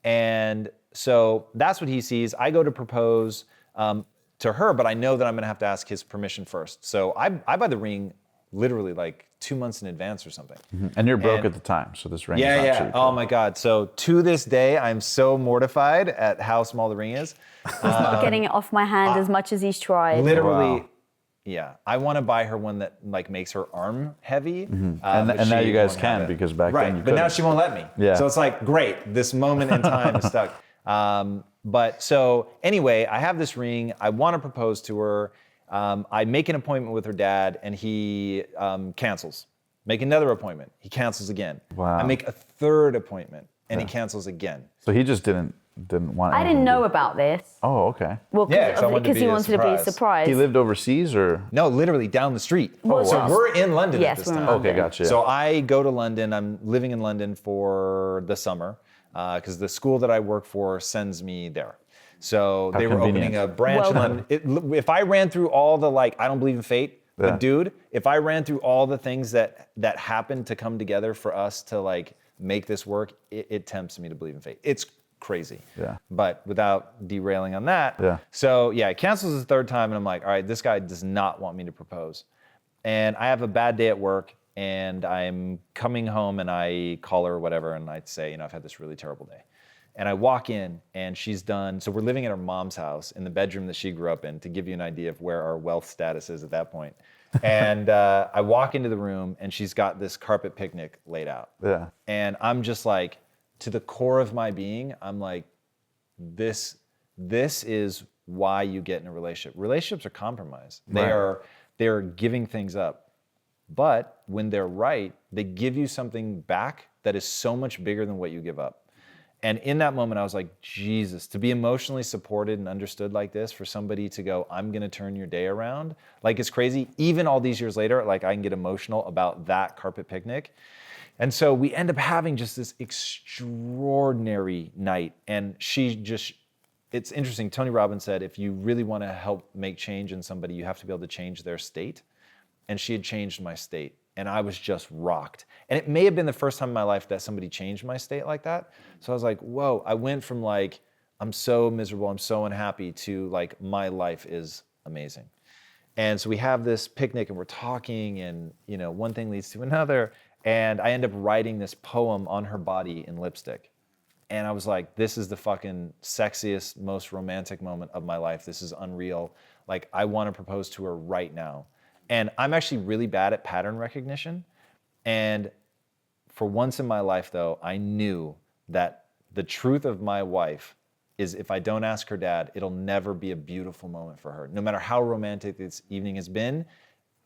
Speaker 1: And so that's what he sees. I go to propose to her, but I know that I'm gonna have to ask his permission first. So I buy the ring literally like 2 months in advance or something.
Speaker 3: Mm-hmm. And you're broke at the time, so this ring is not cheap.
Speaker 1: Oh my God. So to this day, I'm so mortified at how small the ring is.
Speaker 2: He's not getting it off my hand as much as he's tried.
Speaker 1: Literally,
Speaker 3: Wow.
Speaker 1: yeah. I want to buy her one that like makes her arm heavy.
Speaker 3: And
Speaker 1: but
Speaker 3: now
Speaker 1: she
Speaker 3: you guys
Speaker 1: won't
Speaker 3: can,
Speaker 1: have it.
Speaker 3: because back then you
Speaker 1: But now
Speaker 3: couldn't.
Speaker 1: she won't let me.
Speaker 3: Yeah.
Speaker 1: So it's like, great, this moment in time is stuck. But so anyway, I have this ring. I want to propose to her. I make an appointment with her dad, and he cancels. Make another appointment. He cancels again.
Speaker 3: Wow.
Speaker 1: I make a third appointment, and he cancels again.
Speaker 3: So he just didn't want.
Speaker 2: I
Speaker 3: anything
Speaker 2: didn't
Speaker 3: to
Speaker 2: know
Speaker 3: do-
Speaker 2: about this.
Speaker 3: Oh, okay.
Speaker 2: Well,
Speaker 1: Yeah, 'cause I wanted to
Speaker 2: because
Speaker 1: be
Speaker 2: he
Speaker 1: a
Speaker 2: wanted to be a
Speaker 1: surprise.
Speaker 2: surprise.
Speaker 3: He lived overseas, or?
Speaker 1: No, literally down the street.
Speaker 2: Oh,
Speaker 1: So
Speaker 2: wow.
Speaker 1: we're in London
Speaker 2: Yes,
Speaker 1: at this
Speaker 2: we're in
Speaker 1: time.
Speaker 2: London.
Speaker 3: Okay, gotcha.
Speaker 1: So I go to London. I'm living in London for the summer because the school that I work for sends me there. So
Speaker 3: How
Speaker 1: they were
Speaker 3: convenient.
Speaker 1: opening a branch in London. If I ran through all the I don't believe in fate,
Speaker 3: Yeah.
Speaker 1: but dude, if I ran through all the things that happened to come together for us to make this work, it tempts me to believe in fate. It's crazy.
Speaker 3: Yeah.
Speaker 1: But without derailing on that.
Speaker 3: Yeah.
Speaker 1: So yeah, it cancels the third time, and I'm like, all right, this guy does not want me to propose. And I have a bad day at work, and I'm coming home, and I call her or whatever, and I'd say, I've had this really terrible day. And I walk in, and she's done. So we're living at her mom's house in the bedroom that she grew up in, to give you an idea of where our wealth status is at that point. And I walk into the room, and she's got this carpet picnic laid out.
Speaker 3: Yeah.
Speaker 1: And I'm just like, to the core of my being, I'm like, this is why you get in a relationship. Relationships are compromise.
Speaker 3: Right.
Speaker 1: They're giving things up. But when they're right, they give you something back that is so much bigger than what you give up. And in that moment, I was like, Jesus, to be emotionally supported and understood like this, for somebody to go, I'm gonna turn your day around, it's crazy. Even all these years later, I can get emotional about that carpet picnic. And so we end up having just this extraordinary night. And it's interesting, Tony Robbins said, if you really wanna help make change in somebody, you have to be able to change their state. And she had changed my state. And I was just rocked. And it may have been the first time in my life that somebody changed my state like that. So I was like, whoa, I went from I'm so miserable, I'm so unhappy, to my life is amazing. And so we have this picnic, and we're talking, and one thing leads to another. And I end up writing this poem on her body in lipstick. And I was like, this is the fucking sexiest, most romantic moment of my life. This is unreal. I want to propose to her right now. And I'm actually really bad at pattern recognition. And for once in my life, though, I knew that the truth of my wife is if I don't ask her dad, it'll never be a beautiful moment for her. No matter how romantic this evening has been,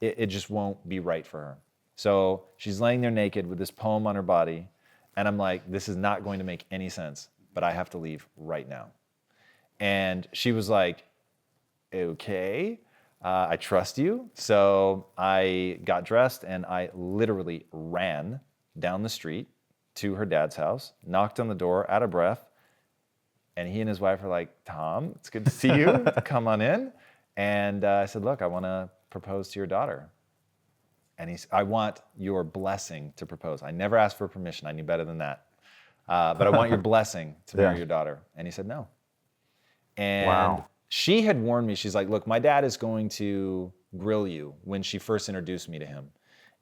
Speaker 1: it just won't be right for her. So she's laying there naked with this poem on her body, and I'm like, this is not going to make any sense, but I have to leave right now. And she was like, okay, I trust you. So I got dressed and I literally ran down the street to her dad's house, knocked on the door, out of breath. And he and his wife were like, Tom, it's good to see you. Come on in. And I said, look, I want to propose to your daughter. And I want your blessing to propose. I never asked for permission. I knew better than that. But I want your blessing to marry your daughter. And he said no. And she had warned me. She's like, look, my dad is going to grill you when she first introduced me to him.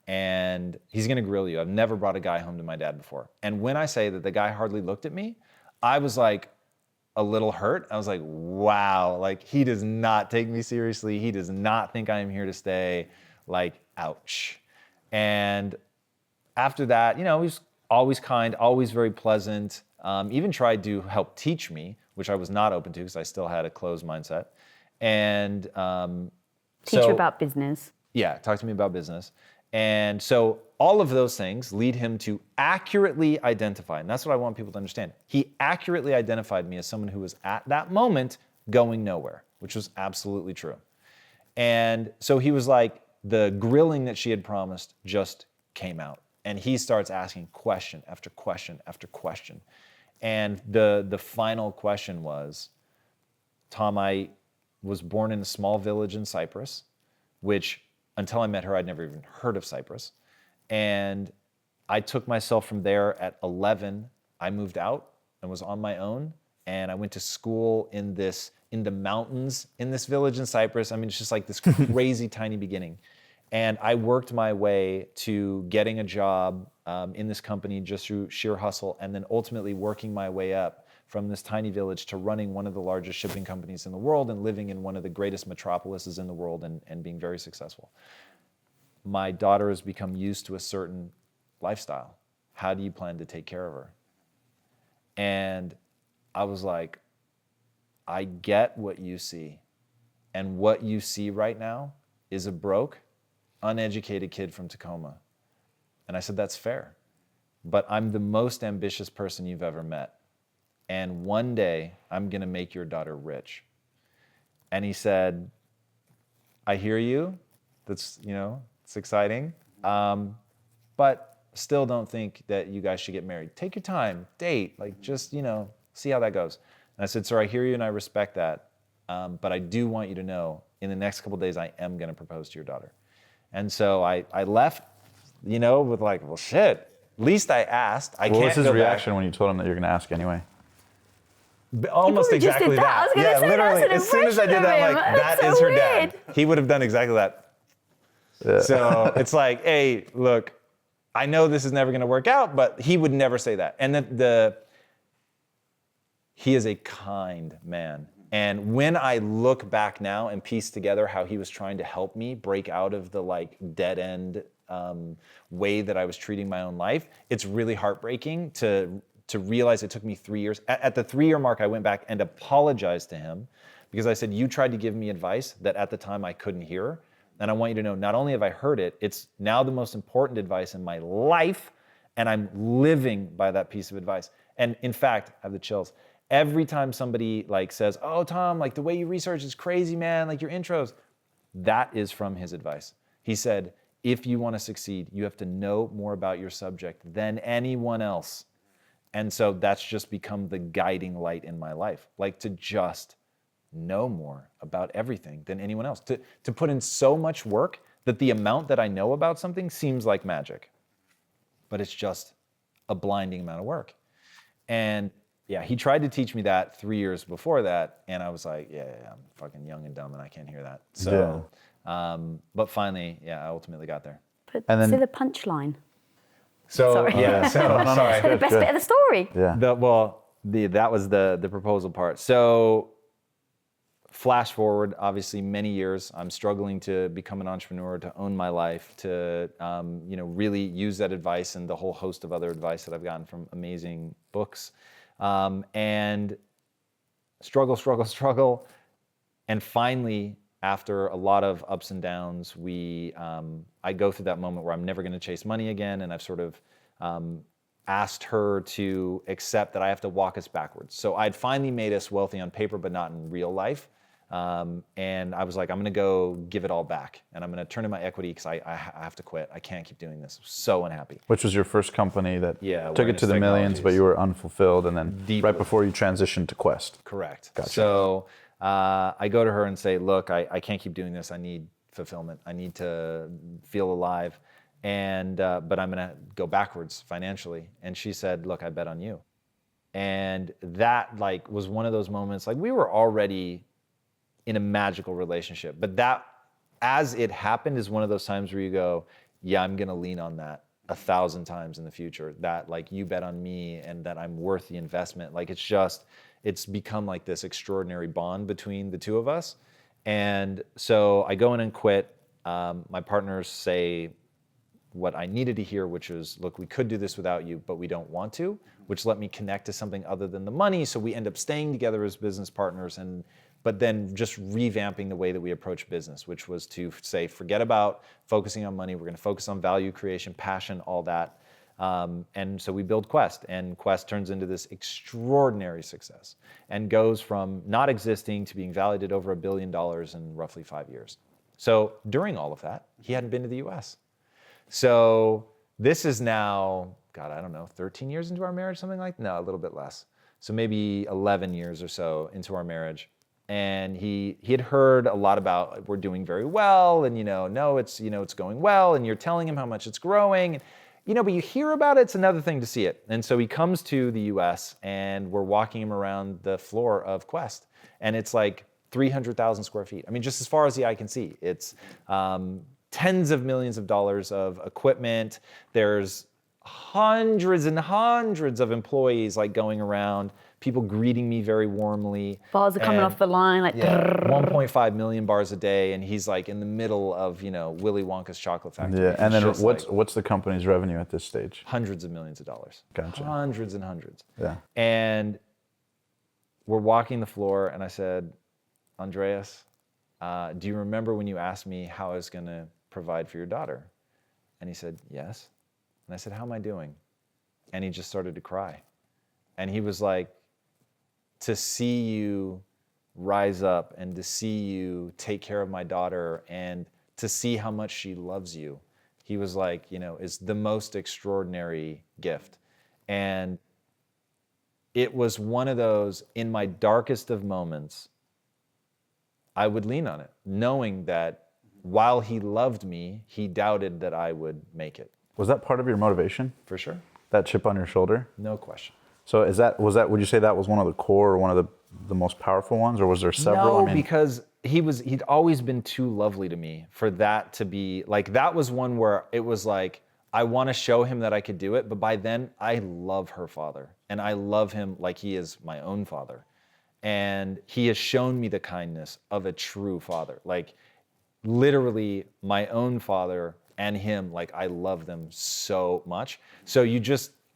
Speaker 1: And he's going to grill you. I've never brought a guy home to my dad before. And when I say that the guy hardly looked at me, I was like a little hurt. I was like, wow, like he does not take me seriously. He does not think I am here to stay. Like, ouch. And after that, you know, he was always kind, always very pleasant, even tried to help teach me, which I was not open to because I still had a closed mindset. And
Speaker 2: teach you about business.
Speaker 1: Yeah, talk to me about business. And so all of those things lead him to accurately identify, and that's what I want people to understand. He accurately identified me as someone who was at that moment going nowhere, which was absolutely true. And so he was like, the grilling that she had promised just came out. And he starts asking question after question after question. And the final question was, Tom, I was born in a small village in Cyprus, which until I met her, I'd never even heard of Cyprus. And I took myself from there at 11. I moved out and was on my own. And I went to school in the mountains in this village in Cyprus. I mean, it's just like this crazy tiny beginning. And I worked my way to getting a job in this company just through sheer hustle, and then ultimately working my way up from this tiny village to running one of the largest shipping companies in the world and living in one of the greatest metropolises in the world and being very successful. My daughter has become used to a certain lifestyle. How do you plan to take care of her? And I was like, I get what you see. And what you see right now is a broke, uneducated kid from Tacoma. And I said, that's fair. But I'm the most ambitious person you've ever met. And one day I'm gonna make your daughter rich. And he said, I hear you. That's, you know, it's exciting. But still don't think that you guys should get married. Take your time, date, like just, you know, see how that goes. And I said, sir, I hear you and I respect that. But I do want you to know in the next couple of days, I am gonna propose to your daughter. And so I left, you know, with like, well, shit, at least I asked.
Speaker 4: What was his reaction when you told him that you're going to ask anyway?
Speaker 1: Almost exactly that.
Speaker 2: I was gonna say,
Speaker 1: literally,
Speaker 2: that's an
Speaker 1: as soon as I did
Speaker 2: impression
Speaker 1: that,
Speaker 2: of
Speaker 1: I'm like,
Speaker 2: him.
Speaker 1: that
Speaker 2: That's
Speaker 1: is
Speaker 2: so
Speaker 1: her dad.
Speaker 2: weird.
Speaker 1: He would have done exactly that.
Speaker 4: Yeah.
Speaker 1: So it's like, hey, look, I know this is never gonna work out, but he would never say that. And he is a kind man. And when I look back now and piece together how he was trying to help me break out of the like dead end way that I was treating my own life, it's really heartbreaking to realize it took me 3 years. At the 3-year mark, I went back and apologized to him because I said, you tried to give me advice that at the time I couldn't hear. And I want you to know, not only have I heard it, it's now the most important advice in my life, and I'm living by that piece of advice. And in fact, I have the chills. Every time somebody like says, oh, Tom, like the way you research is crazy, man, like your intros, that is from his advice. He said, if you want to succeed, you have to know more about your subject than anyone else. And so that's just become the guiding light in my life, like to just know more about everything than anyone else, to put in so much work that the amount that I know about something seems like magic, but it's just a blinding amount of work. And yeah, he tried to teach me that 3 years before that, and I was like, yeah, I'm fucking young and dumb and I can't hear that. So, but finally, yeah, I ultimately got there.
Speaker 2: But
Speaker 4: And then-
Speaker 2: say the punchline.
Speaker 1: So
Speaker 2: Sorry.
Speaker 1: yeah, so sorry.
Speaker 2: The best bit of the story.
Speaker 4: Yeah.
Speaker 1: That was the proposal part. So flash forward, obviously many years, I'm struggling to become an entrepreneur, to own my life, to really use that advice and the whole host of other advice that I've gotten from amazing books. And struggle. And finally, after a lot of ups and downs, I go through that moment where I'm never going to chase money again. And I've sort of asked her to accept that I have to walk us backwards. So I'd finally made us wealthy on paper, but not in real life. And I was like, I'm going to go give it all back. And I'm going to turn in my equity because I have to quit. I can't keep doing this. So unhappy.
Speaker 4: Which was your first company that took it to the
Speaker 1: Awareness
Speaker 4: millions, but
Speaker 1: Technologies.
Speaker 4: you were unfulfilled, and then
Speaker 1: Deeply.
Speaker 4: right before you transitioned to Quest.
Speaker 1: Correct.
Speaker 4: Gotcha.
Speaker 1: So I go to her and say, look, I can't keep doing this. I need fulfillment. I need to feel alive. And but I'm going to go backwards financially. And she said, look, I bet on you. And that like was one of those moments, like we were already in a magical relationship, but that as it happened is one of those times where you go, yeah, I'm going to lean on that 1,000 times in the future, that like you bet on me and that I'm worth the investment. Like it's become like this extraordinary bond between the two of us. And so I go in and quit. My partners say what I needed to hear, which was, look, we could do this without you, but we don't want to, which let me connect to something other than the money. So we end up staying together as business partners, but then just revamping the way that we approach business, which was to say, forget about focusing on money. We're going to focus on value creation, passion, all that. And so we build Quest, and Quest turns into this extraordinary success and goes from not existing to being valued at over $1 billion in roughly 5 years. So during all of that, he hadn't been to the US. So this is now, God, I don't know, 13 years into our marriage, something like that? No, a little bit less. So maybe 11 years or so into our marriage. And he had heard a lot about we're doing very well, and no, it's going well, and you're telling him how much it's growing, but you hear about it, it's another thing to see it. And so he comes to the US, and we're walking him around the floor of Quest, and it's like 300,000 square feet. I mean, just as far as the eye can see, it's tens of millions of dollars of equipment. There's hundreds and hundreds of employees like going around, people greeting me very warmly.
Speaker 2: Bars are coming off the line, like
Speaker 1: 1.5 million bars a day, and he's like in the middle of Willy Wonka's chocolate factory.
Speaker 4: Yeah, and then
Speaker 1: It's just
Speaker 4: what's the company's revenue at this stage?
Speaker 1: hundreds of millions of dollars.
Speaker 4: Gotcha.
Speaker 1: Hundreds and hundreds.
Speaker 4: Yeah.
Speaker 1: And we're walking the floor, and I said, Andreas, do you remember when you asked me how I was going to provide for your daughter? And he said, yes. And I said, how am I doing? And he just started to cry. And he was like, to see you rise up and to see you take care of my daughter and to see how much she loves you, he was like, is the most extraordinary gift. And it was one of those, in my darkest of moments, I would lean on it, knowing that while he loved me, he doubted that I would make it.
Speaker 4: Was that part of your motivation?
Speaker 1: For sure.
Speaker 4: That chip on your shoulder?
Speaker 1: No question.
Speaker 4: So would you say that was one of the core or one of the most powerful ones, or was there several?
Speaker 1: No, because he'd always been too lovely to me for that to be, like, that was one where it was like, I want to show him that I could do it, but by then I love her father, and I love him like he is my own father. And he has shown me the kindness of a true father. Like, literally my own father and him, like, I love them so much. So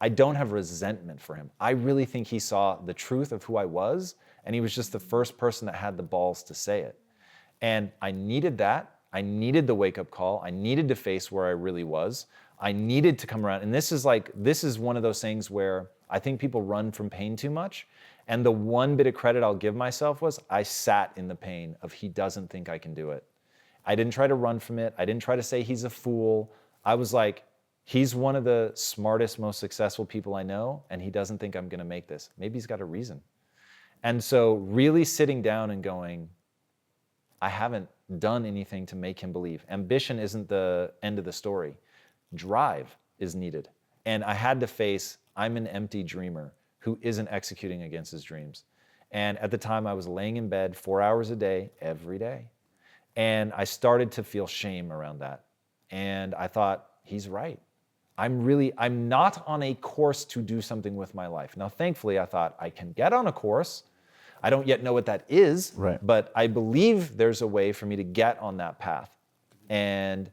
Speaker 1: I don't have resentment for him. I really think he saw the truth of who I was, and he was just the first person that had the balls to say it. And I needed that. I needed the wake-up call. I needed to face where I really was. I needed to come around. And this is one of those things where I think people run from pain too much. And the one bit of credit I'll give myself was I sat in the pain of he doesn't think I can do it. I didn't try to run from it. I didn't try to say he's a fool. I was like, he's one of the smartest, most successful people I know, and he doesn't think I'm going to make this. Maybe he's got a reason. And so really sitting down and going, I haven't done anything to make him believe. Ambition isn't the end of the story. Drive is needed. And I had to face, I'm an empty dreamer who isn't executing against his dreams. And at the time I was laying in bed 4 hours a day, every day. And I started to feel shame around that. And I thought, he's right. I'm not on a course to do something with my life. Now, thankfully, I thought I can get on a course. I don't yet know what that is,
Speaker 4: right,
Speaker 1: but I believe there's a way for me to get on that path. And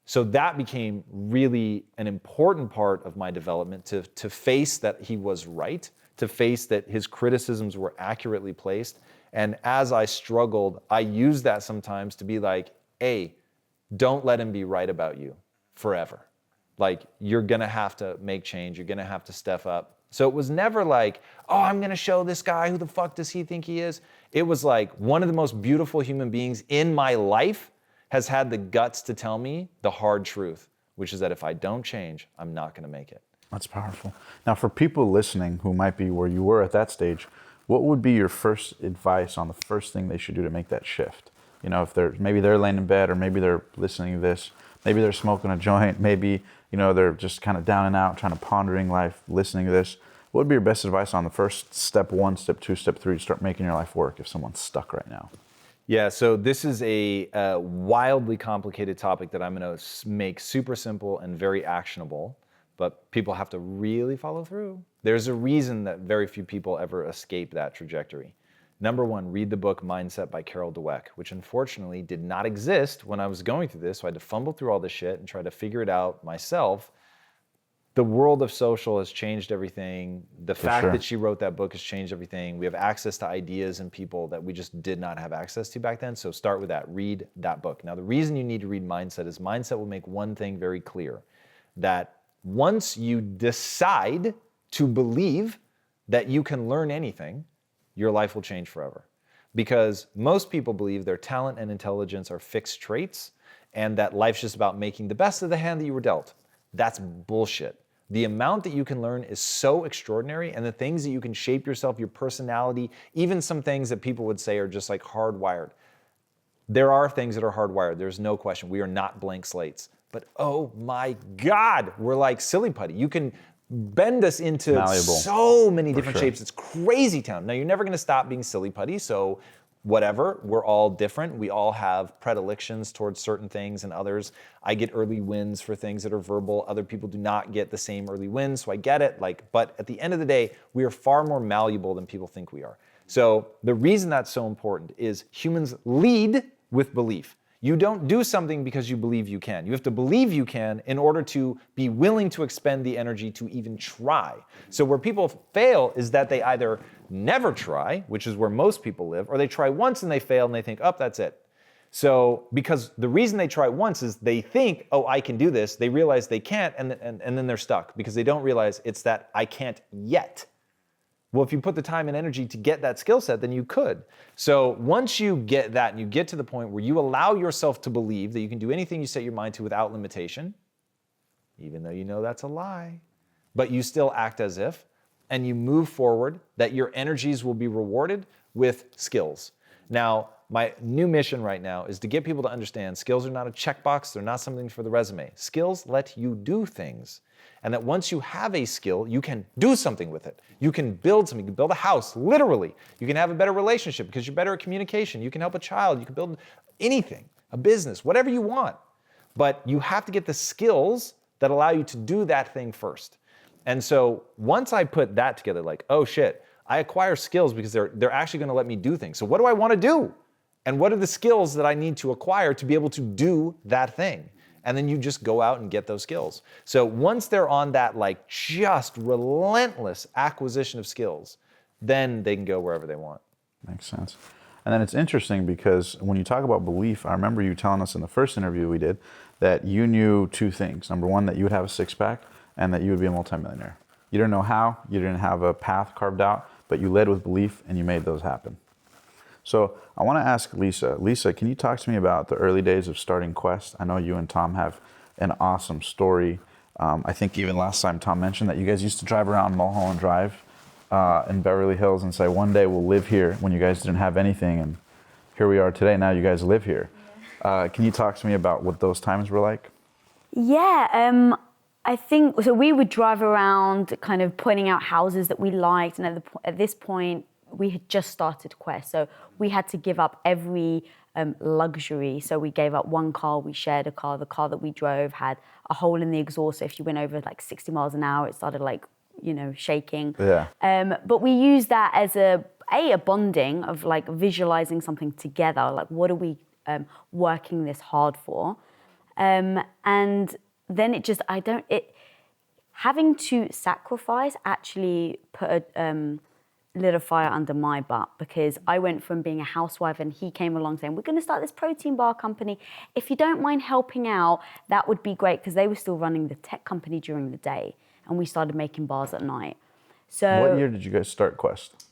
Speaker 1: So that became really an important part of my development, to face that he was right, to face that his criticisms were accurately placed. And as I struggled, I used that sometimes to be like, hey, don't let him be right about you forever. Like, you're gonna have to make change, you're gonna have to step up. So it was never like, oh, I'm gonna show this guy, who the fuck does he think he is? It was like, one of the most beautiful human beings in my life has had the guts to tell me the hard truth, which is that if I don't change, I'm not gonna make it.
Speaker 4: That's powerful. Now, for people listening who might be where you were at that stage, what would be your first advice on the first thing they should do to make that shift? You know, if maybe they're laying in bed, or maybe they're listening to this, maybe they're smoking a joint, maybe, you know, they're just kind of down and out, trying to pondering life, listening to this. What would be your best advice on the first step 1, step 2, step 3 to start making your life work if someone's stuck right now?
Speaker 1: Yeah, so this is a wildly complicated topic that I'm going to make super simple and very actionable, but people have to really follow through. There's a reason that very few people ever escape that trajectory. Number 1, read the book Mindset by Carol Dweck, which unfortunately did not exist when I was going through this, so I had to fumble through all this shit and try to figure it out myself. The world of social has changed everything. The fact that she wrote that book has changed everything. We have access to ideas and people that we just did not have access to back then. So start with that. Read that book. Now, the reason you need to read Mindset is Mindset will make one thing very clear, that once you decide to believe that you can learn anything, your life will change forever. Because most people believe their talent and intelligence are fixed traits, and that life's just about making the best of the hand that you were dealt. That's bullshit. The amount that you can learn is so extraordinary, and the things that you can shape yourself, your personality, even some things that people would say are just like hardwired. There are things that are hardwired, there's no question. We are not blank slates. But oh my God, we're like silly putty. You can bend us into
Speaker 4: malleable,
Speaker 1: so many different shapes. It's crazy town. Now, you're never gonna stop being silly putty, so whatever, we're all different. We all have predilections towards certain things and others. I get early wins for things that are verbal. Other people do not get the same early wins, so I get it. But at the end of the day, we are far more malleable than people think we are. So the reason that's so important is humans lead with belief. You don't do something because you believe you can. You have to believe you can in order to be willing to expend the energy to even try. So where people fail is that they either never try, which is where most people live, or they try once and they fail and they think, oh, that's it. So because the reason they try once is they think, oh, I can do this. They realize they can't, and then they're stuck because they don't realize it's that I can't yet. Well, if you put the time and energy to get that skill set, then you could. So once you get that and you get to the point where you allow yourself to believe that you can do anything you set your mind to without limitation, even though you know that's a lie, but you still act as if, and you move forward, that your energies will be rewarded with skills. Now, my new mission right now is to get people to understand skills are not a checkbox, they're not something for the resume. Skills let you do things. And that once you have a skill, you can do something with it. You can build something, you can build a house, literally. You can have a better relationship because you're better at communication. You can help a child, you can build anything, a business, whatever you want. But you have to get the skills that allow you to do that thing first. And so once I put that together, like, oh shit, I acquire skills because they're actually gonna let me do things. So what do I wanna do? And what are the skills that I need to acquire to be able to do that thing? And then you just go out and get those skills. So once they're on that like just relentless acquisition of skills, then they can go wherever they want.
Speaker 4: Makes sense. And then it's interesting because when you talk about belief, I remember you telling us in the first interview we did that you knew 2 things. Number 1, that you would have a 6-pack and that you would be a multimillionaire. You didn't know how, you didn't have a path carved out, but you led with belief and you made those happen. So I want to ask Lisa. Lisa, can you talk to me about the early days of starting Quest? I know you and Tom have an awesome story. I think even last time Tom mentioned that you guys used to drive around Mulholland Drive in Beverly Hills and say, one day we'll live here, when you guys didn't have anything. And here we are today. Now you guys live here. Yeah. Can you talk to me about what those times were like?
Speaker 2: Yeah, I think, so we would drive around kind of pointing out houses that we liked. And at this point, we had just started Quest, so we had to give up every luxury. So we gave up one car, we shared a car. The car that we drove had a hole in the exhaust, so if you went over like 60 miles an hour, it started like, shaking.
Speaker 4: Yeah.
Speaker 2: But we used that as a bonding of like visualizing something together, like what are we working this hard for? And then having to sacrifice actually put a lit a fire under my butt, because I went from being a housewife and he came along saying, we're going to start this protein bar company. If you don't mind helping out, that would be great, because they were still running the tech company during the day and we started making bars at night. So
Speaker 4: What year did you guys start Quest?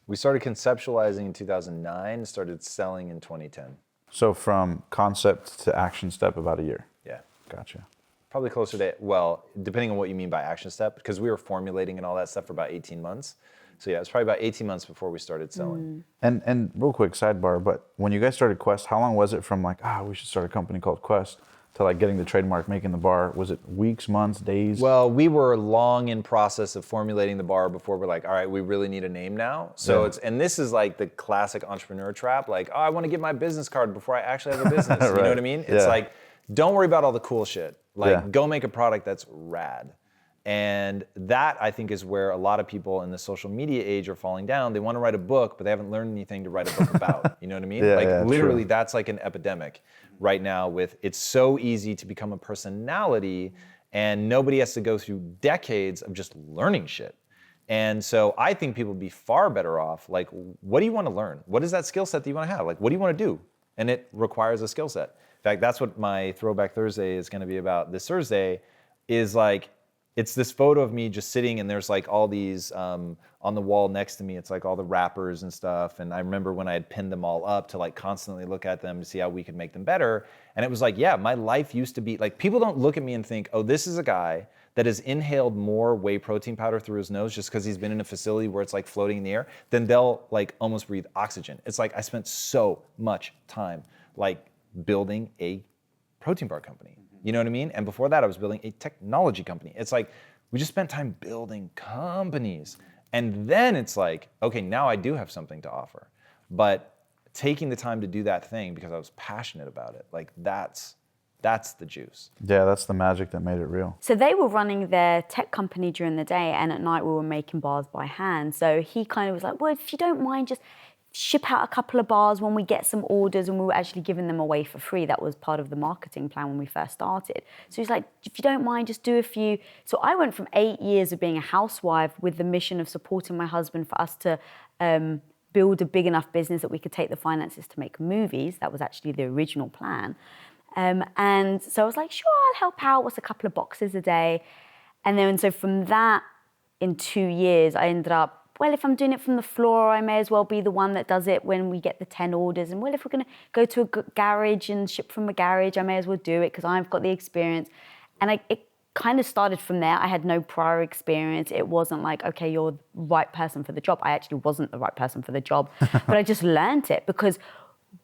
Speaker 1: We started conceptualizing in 2009, started selling in 2010.
Speaker 4: So from concept to action step, about a year.
Speaker 1: Yeah.
Speaker 4: Gotcha.
Speaker 1: Probably closer to, well, depending on what you mean by action step, because we were formulating and all that stuff for about 18 months. So yeah, it was probably about 18 months before we started selling.
Speaker 4: And real quick sidebar, but when you guys started Quest, how long was it from like, we should start a company called Quest to like getting the trademark, making the bar? Was it weeks, months, days?
Speaker 1: Well, we were long in process of formulating the bar before we're like, all right, we really need a name now. So and this is like the classic entrepreneur trap. Like, I want to get my business card before I actually have a business. You know what I mean? It's like, don't worry about all the cool shit. Like, go make a product that's rad. And that, I think, is where a lot of people in the social media age are falling down. They want to write a book, but they haven't learned anything to write a book about. You know what I mean? Literally, that's like an epidemic right now with, it's so easy to become a personality and nobody has to go through decades of just learning shit. And so I think people would be far better off, like, what do you want to learn? What is that skill set that you want to have? Like, what do you want to do? And it requires a skill set. In fact, that's what my Throwback Thursday is going to be about this Thursday, is like, it's this photo of me just sitting and there's like all these, on the wall next to me, it's like all the rappers and stuff. And I remember when I had pinned them all up to like constantly look at them to see how we could make them better. And it was like, yeah, my life used to be, like, people don't look at me and think, oh, this is a guy that has inhaled more whey protein powder through his nose just because he's been in a facility where it's like floating in the air, then they'll like almost breathe oxygen. It's like, I spent so much time like building a protein bar company. You know what I mean? And before that, I was building a technology company. It's like, we just spent time building companies. And then it's like, okay, now I do have something to offer. But taking the time to do that thing because I was passionate about it, like that's the juice.
Speaker 4: Yeah, that's the magic that made it real.
Speaker 2: So they were running their tech company during the day, and at night we were making bars by hand. So he kind of was like, well, if you don't mind, just ship out a couple of bars when we get some orders, and we were actually giving them away for free. That was part of the marketing plan when we first started. So he's like, if you don't mind, just do a few. So I went from 8 years of being a housewife with the mission of supporting my husband for us to build a big enough business that we could take the finances to make movies. That was actually the original plan. And so I was like, sure, I'll help out. What's a couple of boxes a day? And then so from that, in 2 years, I ended up, well, if I'm doing it from the floor, I may as well be the one that does it when we get the 10 orders. And well, if we're going to go to a garage and ship from a garage, I may as well do it because I've got the experience. And it kind of started from there. I had no prior experience. It wasn't like, okay, you're the right person for the job. I actually wasn't the right person for the job, but I just learned it because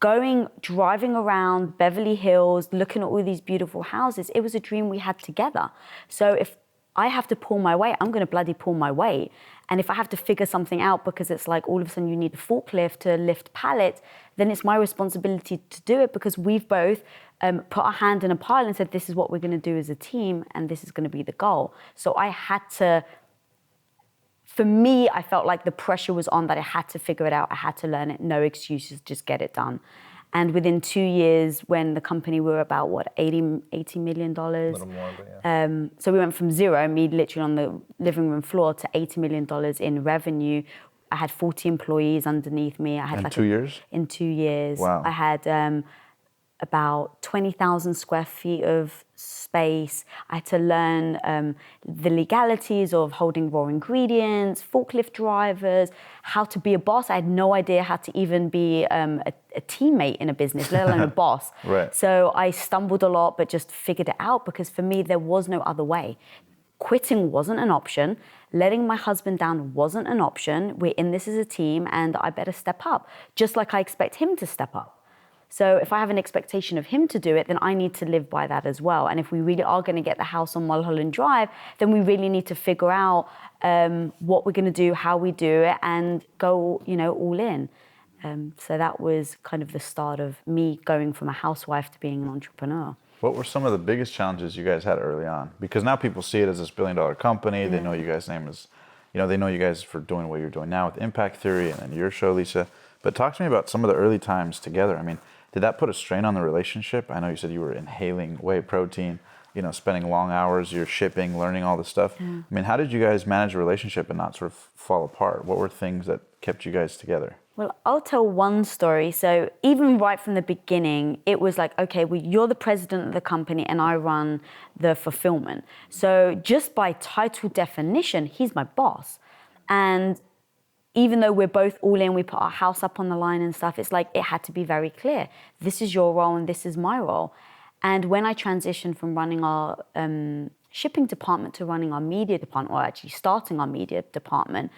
Speaker 2: driving around Beverly Hills, looking at all these beautiful houses, it was a dream we had together. So if I have to pull my weight, I'm going to bloody pull my weight. And if I have to figure something out because it's like all of a sudden you need a forklift to lift pallets, then it's my responsibility to do it because we've both put our hand in a pile and said, this is what we're going to do as a team and this is going to be the goal. So I had to, for me, I felt like the pressure was on that I had to figure it out. I had to learn it. No excuses, just get it done. And within 2 years, when the company were about, $80 million? A
Speaker 1: little more, but yeah.
Speaker 2: So we went from zero, me literally on the living room floor, to $80 million in revenue. I had 40 employees underneath me. I had
Speaker 4: in 2 years?
Speaker 2: In 2 years.
Speaker 4: Wow.
Speaker 2: I had about 20,000 square feet of space. I had to learn the legalities of holding raw ingredients, forklift drivers, how to be a boss. I had no idea how to even be a teammate in a business, let alone a boss.
Speaker 4: Right.
Speaker 2: So I stumbled a lot, but just figured it out because for me, there was no other way. Quitting wasn't an option. Letting my husband down wasn't an option. We're in this as a team and I better step up, just like I expect him to step up. So if I have an expectation of him to do it, then I need to live by that as well. And if we really are going to get the house on Mulholland Drive, then we really need to figure out what we're going to do, how we do it, and go, all in. So that was kind of the start of me going from a housewife to being an entrepreneur.
Speaker 4: What were some of the biggest challenges you guys had early on? Because now people see it as this billion-dollar company. Yeah. They know you guys' name is, they know you guys for doing what you're doing now with Impact Theory and then your show, Lisa. But talk to me about some of the early times together. I mean, Did that put a strain on the relationship? I know you said you were inhaling whey protein, spending long hours, you're shipping, learning all this stuff. I mean, how did you guys manage a relationship and not sort of fall apart? What were things that kept you guys together?
Speaker 2: Well, I'll tell one story. So even right from the beginning, it was like, okay, well, you're the president of the company and I run the fulfillment. So just by title definition, he's my boss. And even though we're both all in, we put our house up on the line and stuff, it's like it had to be very clear. This is your role and this is my role. And when I transitioned from running our shipping department to running our media department, or actually starting our media department,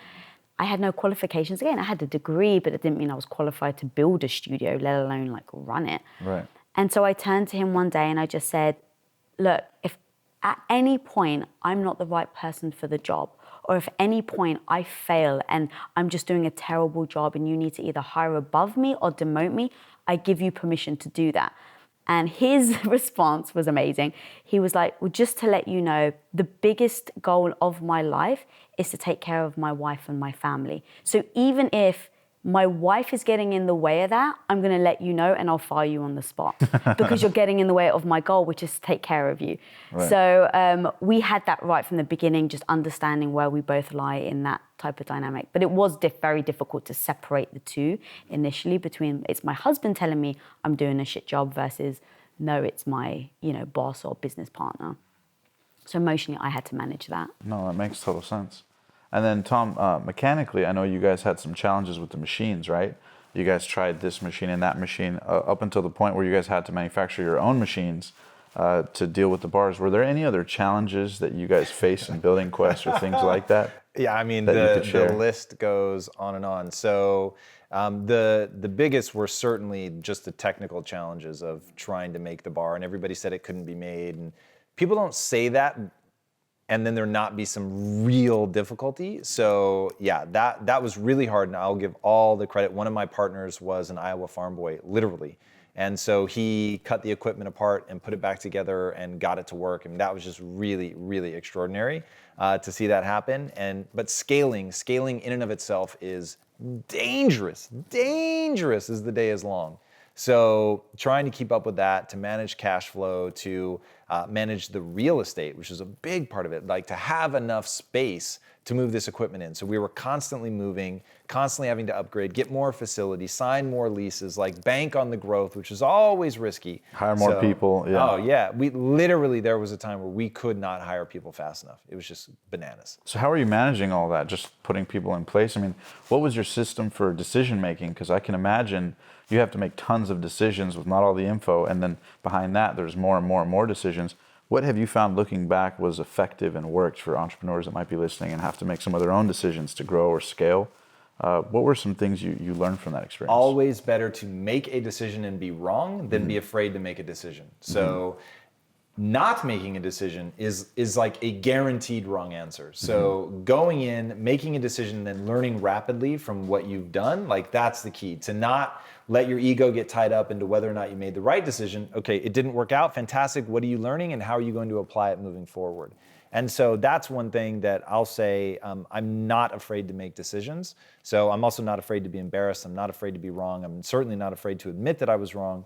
Speaker 2: I had no qualifications. Again, I had a degree, but it didn't mean I was qualified to build a studio, let alone like run it.
Speaker 1: Right.
Speaker 2: And so I turned to him one day and I just said, look, if at any point I'm not the right person for the job, or if at any point I fail and I'm just doing a terrible job and you need to either hire above me or demote me, I give you permission to do that. And his response was amazing. He was like, well, just to let you know, the biggest goal of my life is to take care of my wife and my family. So even if my wife is getting in the way of that, I'm gonna let you know and I'll fire you on the spot because you're getting in the way of my goal, which is to take care of you. Right. So we had that right from the beginning, just understanding where we both lie in that type of dynamic. But it was very difficult to separate the two initially between it's my husband telling me I'm doing a shit job versus no, it's my boss or business partner. So emotionally, I had to manage that.
Speaker 4: No, that makes total sense. And then Tom, mechanically, I know you guys had some challenges with the machines, right? You guys tried this machine and that machine up until the point where you guys had to manufacture your own machines to deal with the bars. Were there any other challenges that you guys faced in building Quest or things like that?
Speaker 1: Yeah, I mean, the list goes on and on. So the biggest were certainly just the technical challenges of trying to make the bar, and everybody said it couldn't be made. And people don't say that and then there not be some real difficulty. So yeah, that was really hard, and I'll give all the credit. One of my partners was an Iowa farm boy, literally. And so he cut the equipment apart and put it back together and got it to work. And that was just really, really extraordinary to see that happen. But scaling in and of itself is dangerous as the day is long. So trying to keep up with that, to manage cash flow, to manage the real estate, which is a big part of it, like to have enough space to move this equipment in. So we were constantly moving, constantly having to upgrade, get more facilities, sign more leases, like bank on the growth, which is always risky.
Speaker 4: Hire more people. Yeah.
Speaker 1: Oh yeah, there was a time where we could not hire people fast enough. It was just bananas.
Speaker 4: So how are you managing all that? Just putting people in place? I mean, what was your system for decision making? Because I can imagine you have to make tons of decisions with not all the info, and then behind that, there's more and more and more decisions. What have you found looking back was effective and worked for entrepreneurs that might be listening and have to make some of their own decisions to grow or scale? What were some things you learned from that experience?
Speaker 1: Always better to make a decision and be wrong than be afraid to make a decision. So not making a decision is like a guaranteed wrong answer. So going in, making a decision, then learning rapidly from what you've done, like that's the key. To not let your ego get tied up into whether or not you made the right decision. Okay, it didn't work out, fantastic. What are you learning and how are you going to apply it moving forward? And so that's one thing that I'll say, I'm not afraid to make decisions. So I'm also not afraid to be embarrassed. I'm not afraid to be wrong. I'm certainly not afraid to admit that I was wrong.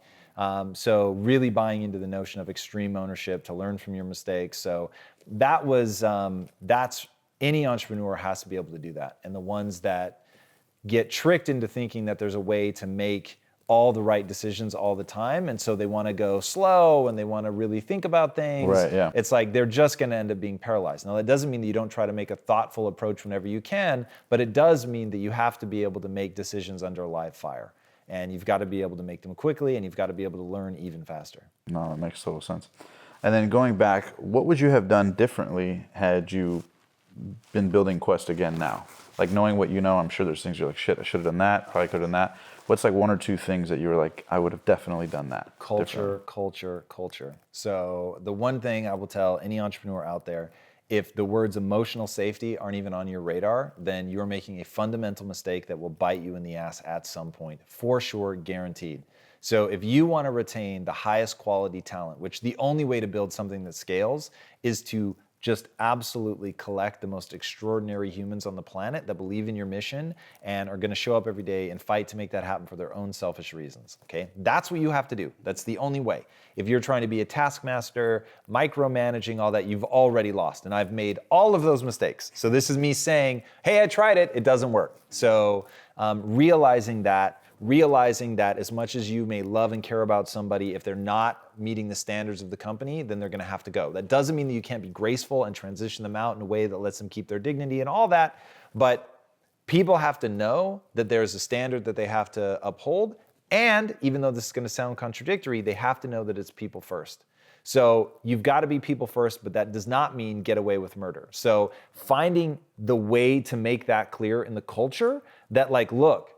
Speaker 1: So really buying into the notion of extreme ownership, to learn from your mistakes. So that's any entrepreneur has to be able to do that. And the ones that get tricked into thinking that there's a way to make all the right decisions all the time, and so they want to go slow and they want to really think about things.
Speaker 4: Right, yeah.
Speaker 1: It's like they're just going to end up being paralyzed. Now that doesn't mean that you don't try to make a thoughtful approach whenever you can, but it does mean that you have to be able to make decisions under live fire. And you've got to be able to make them quickly, and you've got to be able to learn even faster.
Speaker 4: No, that makes total sense. And then going back, what would you have done differently had you been building Quest again now? Like knowing what you know, I'm sure there's things you're like, shit, I should have done that, probably could have done that. What's like one or two things that you were like, I would have definitely done that?
Speaker 1: Culture. So the one thing I will tell any entrepreneur out there, if the words emotional safety aren't even on your radar, then you're making a fundamental mistake that will bite you in the ass at some point, for sure, guaranteed. So if you want to retain the highest quality talent, which the only way to build something that scales is to just absolutely collect the most extraordinary humans on the planet that believe in your mission and are gonna show up every day and fight to make that happen for their own selfish reasons, okay? That's what you have to do. That's the only way. If you're trying to be a taskmaster, micromanaging, all that, you've already lost. And I've made all of those mistakes. So this is me saying, hey, I tried it, it doesn't work. So realizing that as much as you may love and care about somebody, if they're not meeting the standards of the company, then they're gonna have to go. That doesn't mean that you can't be graceful and transition them out in a way that lets them keep their dignity and all that, but people have to know that there's a standard that they have to uphold, and even though this is gonna sound contradictory, they have to know that it's people first. So you've got to be people first, but that does not mean get away with murder. So finding the way to make that clear in the culture that like, look,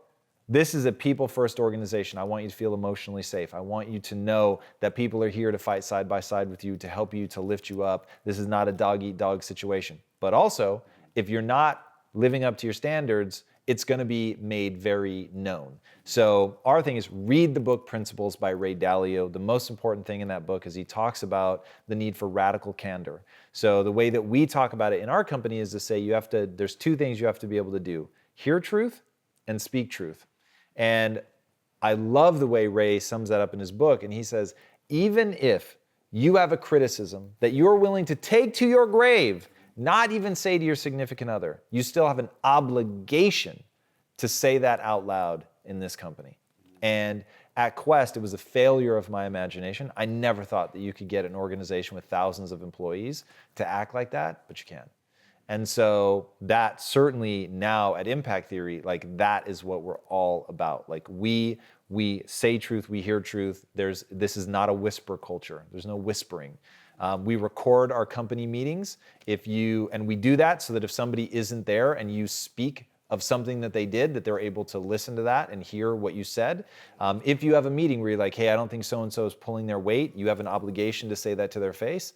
Speaker 1: this is a people-first organization. I want you to feel emotionally safe. I want you to know that people are here to fight side by side with you, to help you, to lift you up. This is not a dog-eat-dog situation. But also, if you're not living up to your standards, it's gonna be made very known. So our thing is read the book Principles by Ray Dalio. The most important thing in that book is he talks about the need for radical candor. So the way that we talk about it in our company is to say there's two things you have to be able to do: hear truth and speak truth. And I love the way Ray sums that up in his book. And he says, even if you have a criticism that you're willing to take to your grave, not even say to your significant other, you still have an obligation to say that out loud in this company. And at Quest, it was a failure of my imagination. I never thought that you could get an organization with thousands of employees to act like that, but you can. And so that certainly now at Impact Theory, like that is what we're all about. Like we say truth, we hear truth. This is not a whisper culture. There's no whispering. We record our company meetings and we do that so that if somebody isn't there and you speak of something that they did, that they're able to listen to that and hear what you said. If you have a meeting where you're like, hey, I don't think so-and-so is pulling their weight, you have an obligation to say that to their face.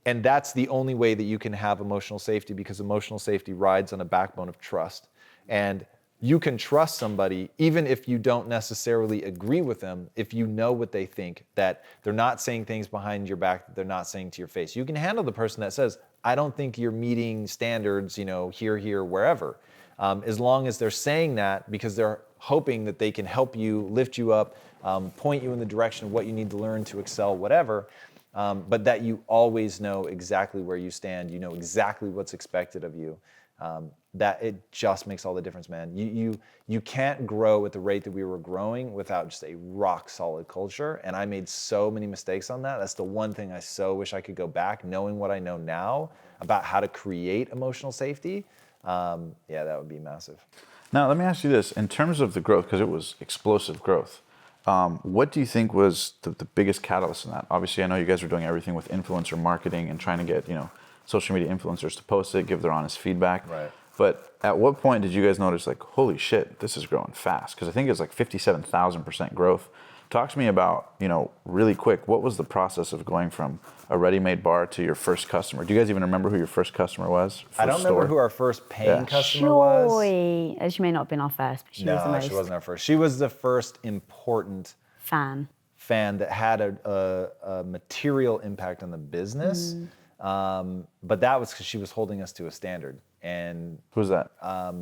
Speaker 1: And that's the only way that you can have emotional safety, because emotional safety rides on a backbone of trust. And you can trust somebody even if you don't necessarily agree with them, if you know what they think, that they're not saying things behind your back that they're not saying to your face. You can handle the person that says, I don't think you're meeting standards, here, wherever. As long as they're saying that because they're hoping that they can help you, lift you up, point you in the direction of what you need to learn to excel, whatever. But that you always know exactly where you stand, you know exactly what's expected of you. That it just makes all the difference, man. You can't grow at the rate that we were growing without just a rock solid culture. And I made so many mistakes on that. That's the one thing I so wish I could go back, knowing what I know now about how to create emotional safety. Yeah, that would be massive.
Speaker 4: Now, let me ask you this. In terms of the growth, because it was explosive growth, what do you think was the biggest catalyst in that? Obviously, I know you guys were doing everything with influencer marketing and trying to get, social media influencers to post it, give their honest feedback.
Speaker 1: Right.
Speaker 4: But at what point did you guys notice, like, holy shit, this is growing fast? Because I think it's like 57,000% growth. Talk to me about, really quick, what was the process of going from a ready-made bar to your first customer? Do you guys even remember who your first customer was?
Speaker 1: I don't remember who our first paying customer was.
Speaker 2: Joy. She may not have been our first, but she was the most.
Speaker 1: No, she wasn't our first. She was the first important fan that had a material impact on the business. But that was because she was holding us to a standard. And
Speaker 4: who's that?
Speaker 1: A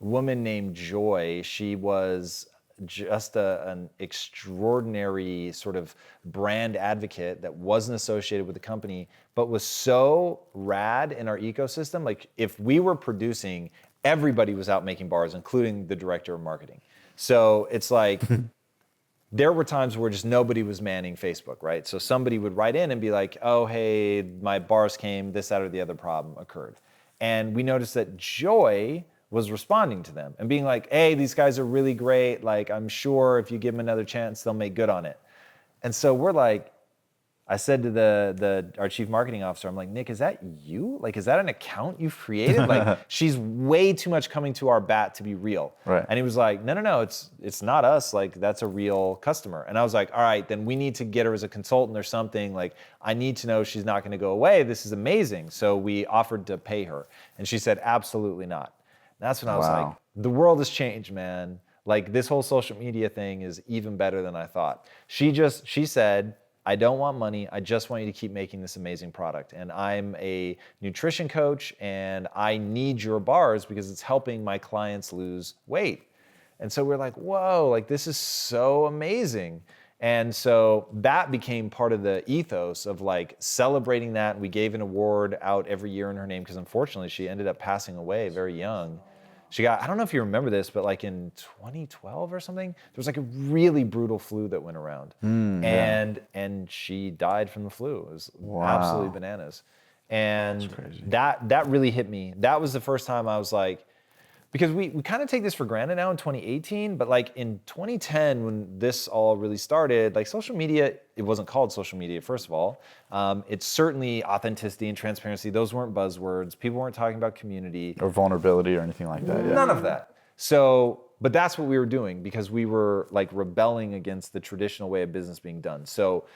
Speaker 1: woman named Joy. She was just an extraordinary sort of brand advocate that wasn't associated with the company, but was so rad in our ecosystem. Like if we were producing, everybody was out making bars, including the director of marketing. So it's like, there were times where just nobody was manning Facebook, right? So somebody would write in and be like, oh, hey, my bars came, this, that, or the other problem occurred. And we noticed that Joy was responding to them and being like, hey, these guys are really great. Like, I'm sure if you give them another chance, they'll make good on it. And so we're like, I said to our chief marketing officer, I'm like, Nick, is that you? Like, is that an account you've created? Like, she's way too much coming to our bat to be real.
Speaker 4: Right.
Speaker 1: And he was like, no, it's not us. Like, that's a real customer. And I was like, all right, then we need to get her as a consultant or something. Like, I need to know she's not going to go away. This is amazing. So we offered to pay her. And she said, absolutely not. And that's when I was like, the world has changed, man. Like, this whole social media thing is even better than I thought. She said, I don't want money. I just want you to keep making this amazing product. And I'm a nutrition coach and I need your bars because it's helping my clients lose weight. And so we're like, whoa, like this is so amazing. And so that became part of the ethos of like celebrating that. We gave an award out every year in her name because unfortunately she ended up passing away very young. She got, I don't know if you remember this, but like in 2012 or something, there was like a really brutal flu that went around. And she died from the flu. It was absolutely bananas. And that really hit me. That was the first time I was like, because we kind of take this for granted now in 2018, but like in 2010 when this all really started, like social media, it wasn't called social media, first of all. It's certainly authenticity and transparency. Those weren't buzzwords. People weren't talking about community.
Speaker 4: Or vulnerability or anything like that.
Speaker 1: None of that. So, but that's what we were doing because we were like rebelling against the traditional way of business being done. So,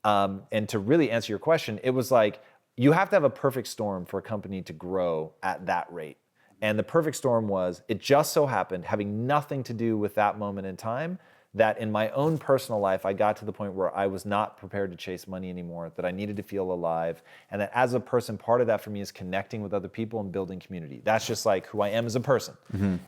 Speaker 1: and to really answer your question, it was like, you have to have a perfect storm for a company to grow at that rate. And the perfect storm was, it just so happened, having nothing to do with that moment in time, that in my own personal life, I got to the point where I was not prepared to chase money anymore, that I needed to feel alive. And that as a person, part of that for me is connecting with other people and building community. That's just like who I am as a person.